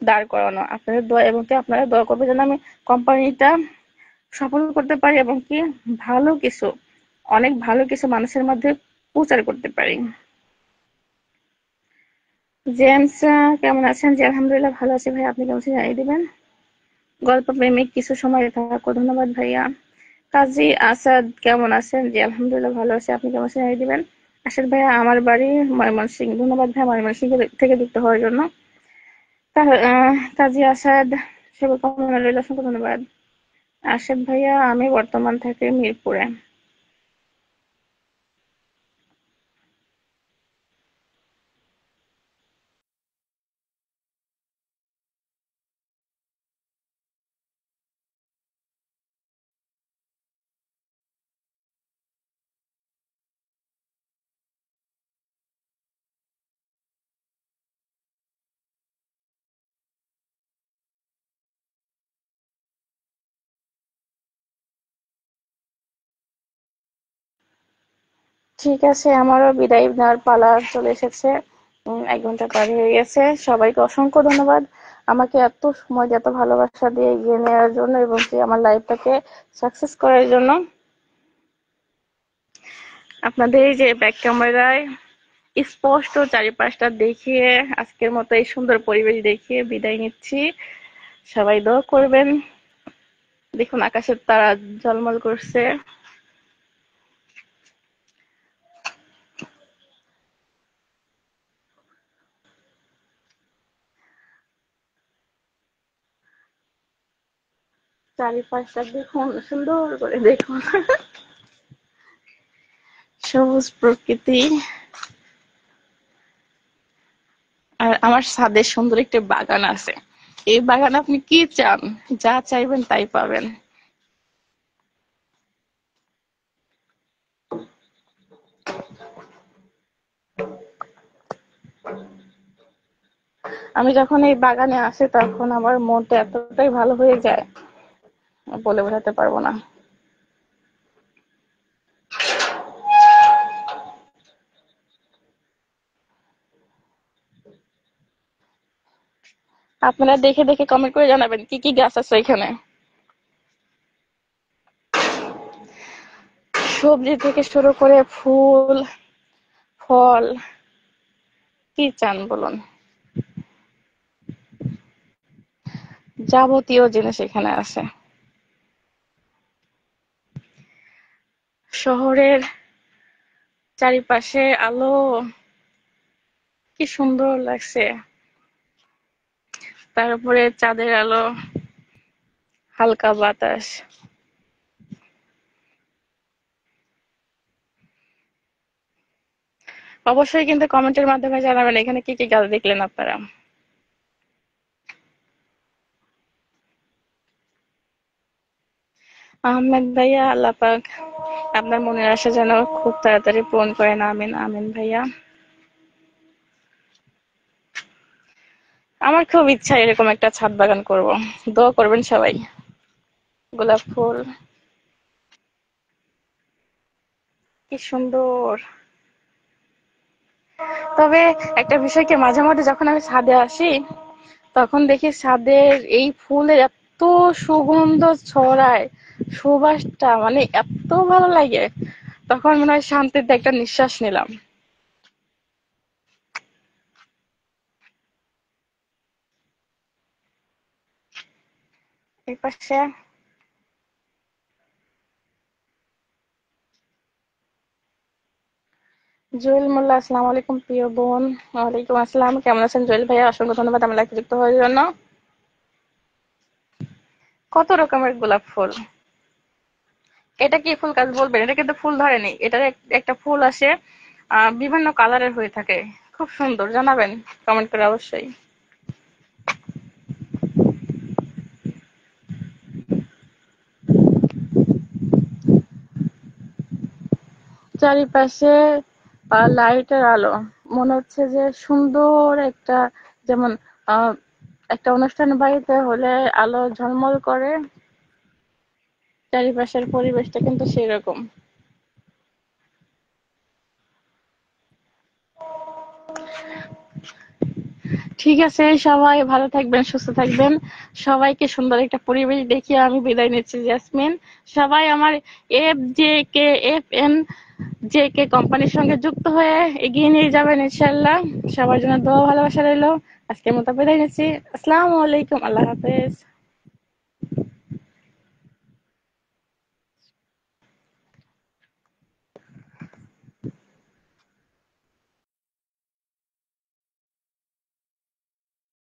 দাঁড় করানো। আপনাদের দোয়া এবং কি আপনারা দোয়া করবে যেন আমি কোম্পানিটা সফল করতে পারি এবং কি ভালো কিছু, অনেক ভালো কিছু মানুষের মধ্যে প্রচার করতে পারি। জেমস কেমন আছেন? জি আলহামদুলিল্লাহ ভালো আছি ভাই, আপনি কেমন আছেন জানিয়ে দিবেন। গল্প প্রেমিক কিছু সময় থাকো, ধন্যবাদ ভাইয়া। কাজী আসাদ কেমন আছেন? জি আলহামদুলিল্লাহ ভালো আছি, আপনি কেমন আছেন জানিয়ে দিবেন। আসাদ ভাইয়া আমার বাড়ি ময়মনসিংহ, ধন্যবাদ ভাই ময়মনসিংহ থেকে যুক্ত হওয়ার জন্য। কাজী আসাদ, শুভকামনা রইল, অসংখ্য ধন্যবাদ। আসাদ ভাইয়া আমি বর্তমান থাকি মিরপুরে। ঠিক আছে, আমারও বিদায় নেওয়ার পালা চলে এসেছে। 1 ঘন্টা পার হয়ে গেছে। সবাইকে অসংখ্য ধন্যবাদ আমাকে এত সময় দিয়ে, এত ভালোবাসা দিয়ে এগিয়ে নেওয়ার জন্য এবং কি আমার লাইফটাকে সাকসেস করার জন্য। আপনাদের এই যে ব্যাক ক্যামেরায় স্পষ্ট চারিপাশটা দেখিয়ে, আজকের মতো এই সুন্দর পরিবেশ দেখিয়ে বিদায় নিচ্ছি। সবাই দোয়া করবেন। দেখুন আকাশের তারা ঝলমল করছে। চারিপাশটা দেখুন, সুন্দর করে দেখুন। সবুজ প্রকৃতি। আর আমার ছাদে সুন্দর একটা বাগান আছে। এই বাগানে আপনি কি চান, যা চাইবেন তাই পাবেন। আমি যখন এই বাগানে আসি তখন আমার মনটা এতটাই ভালো হয়ে যায়, বলে বোঝাতে পারবো না। আপনারা দেখে দেখে কমেন্ট করে জানাবেন কি কি গাছ আছে এখানে। সবজি থেকে শুরু করে ফুল, ফল, কি চান বলুন, যাবতীয় জিনিস এখানে আছে। শহরের চারিপাশে আলো, কি সুন্দর লাগছে। তার উপরে চাঁদের আলো, হালকা বাতাস। অবশ্যই কিন্তু কমেন্টের মাধ্যমে জানাবেন এখানে কি কি গাছ দেখলেন আপনারা। আহমেদ ভাইয়া, আল্লাহ পাক আপনার মনের আশা যেন খুব তাড়াতাড়ি পূরণ করেন, আমিন আমিন ভাইয়া। আমার খুব ইচ্ছা এরকম একটা ছাদ বাগান করব, দোয়া করবেন সবাই। গোলাপ ফুল, কি সুন্দর। তবে একটা বিষয় কি, মাঝে মধ্যে যখন আমি ছাদে আসি তখন দেখি ছাদের এই ফুলের এত সুগন্ধ ছড়ায়, সুবাসটা মানে এত ভালো লাগে, তখন মনে হয় শান্তিতে একটা নিঃশ্বাস নিলাম। এই পাশে জুয়েল মোল্লা, আসসালামু আলাইকুম প্রিয় বোন। ওয়ালাইকুম আসসালাম, কেমন আছেন জুয়েল ভাইয়া? অসংখ্য ধন্যবাদ আমার লাইফে যুক্ত হওয়ার জন্য। কত রকমের গোলাপ ফুল, এটা কি ফুল গাছ বলবেন? এটা কিন্তু ফুল ধরেনি, এটার একটা ফুল আসে, বিভিন্ন কালারের হয়ে থাকে, খুব সুন্দর। জানাবেন কমেন্ট করে অবশ্যই। চারিপাশে লাইটের আলো, মনে হচ্ছে যে সুন্দর একটা, যেমন আহ, একটা অনুষ্ঠান বাড়িতে হলে আলো ঝলমল করে, চারিপাশের পরিবেশটা কিন্তু সেই রকম। ঠিক আছে, সবাই ভালো থাকবেন, সুস্থ থাকবেন। সবাইকে সুন্দর একটা পরিবেশ দেখিয়ে আমি বিদায় নিচ্ছি, জেসমিন। সবাই আমার FJKFN কোম্পানির সঙ্গে যুক্ত হয়ে এগিয়ে নিয়ে যাবেন ইনশাল্লাহ। সবার জন্য দোয়া ভালোবাসা রইলো। আজকের মতো বিদায় নিচ্ছি। আসসালামু আলাইকুম, আল্লাহ হাফেজ।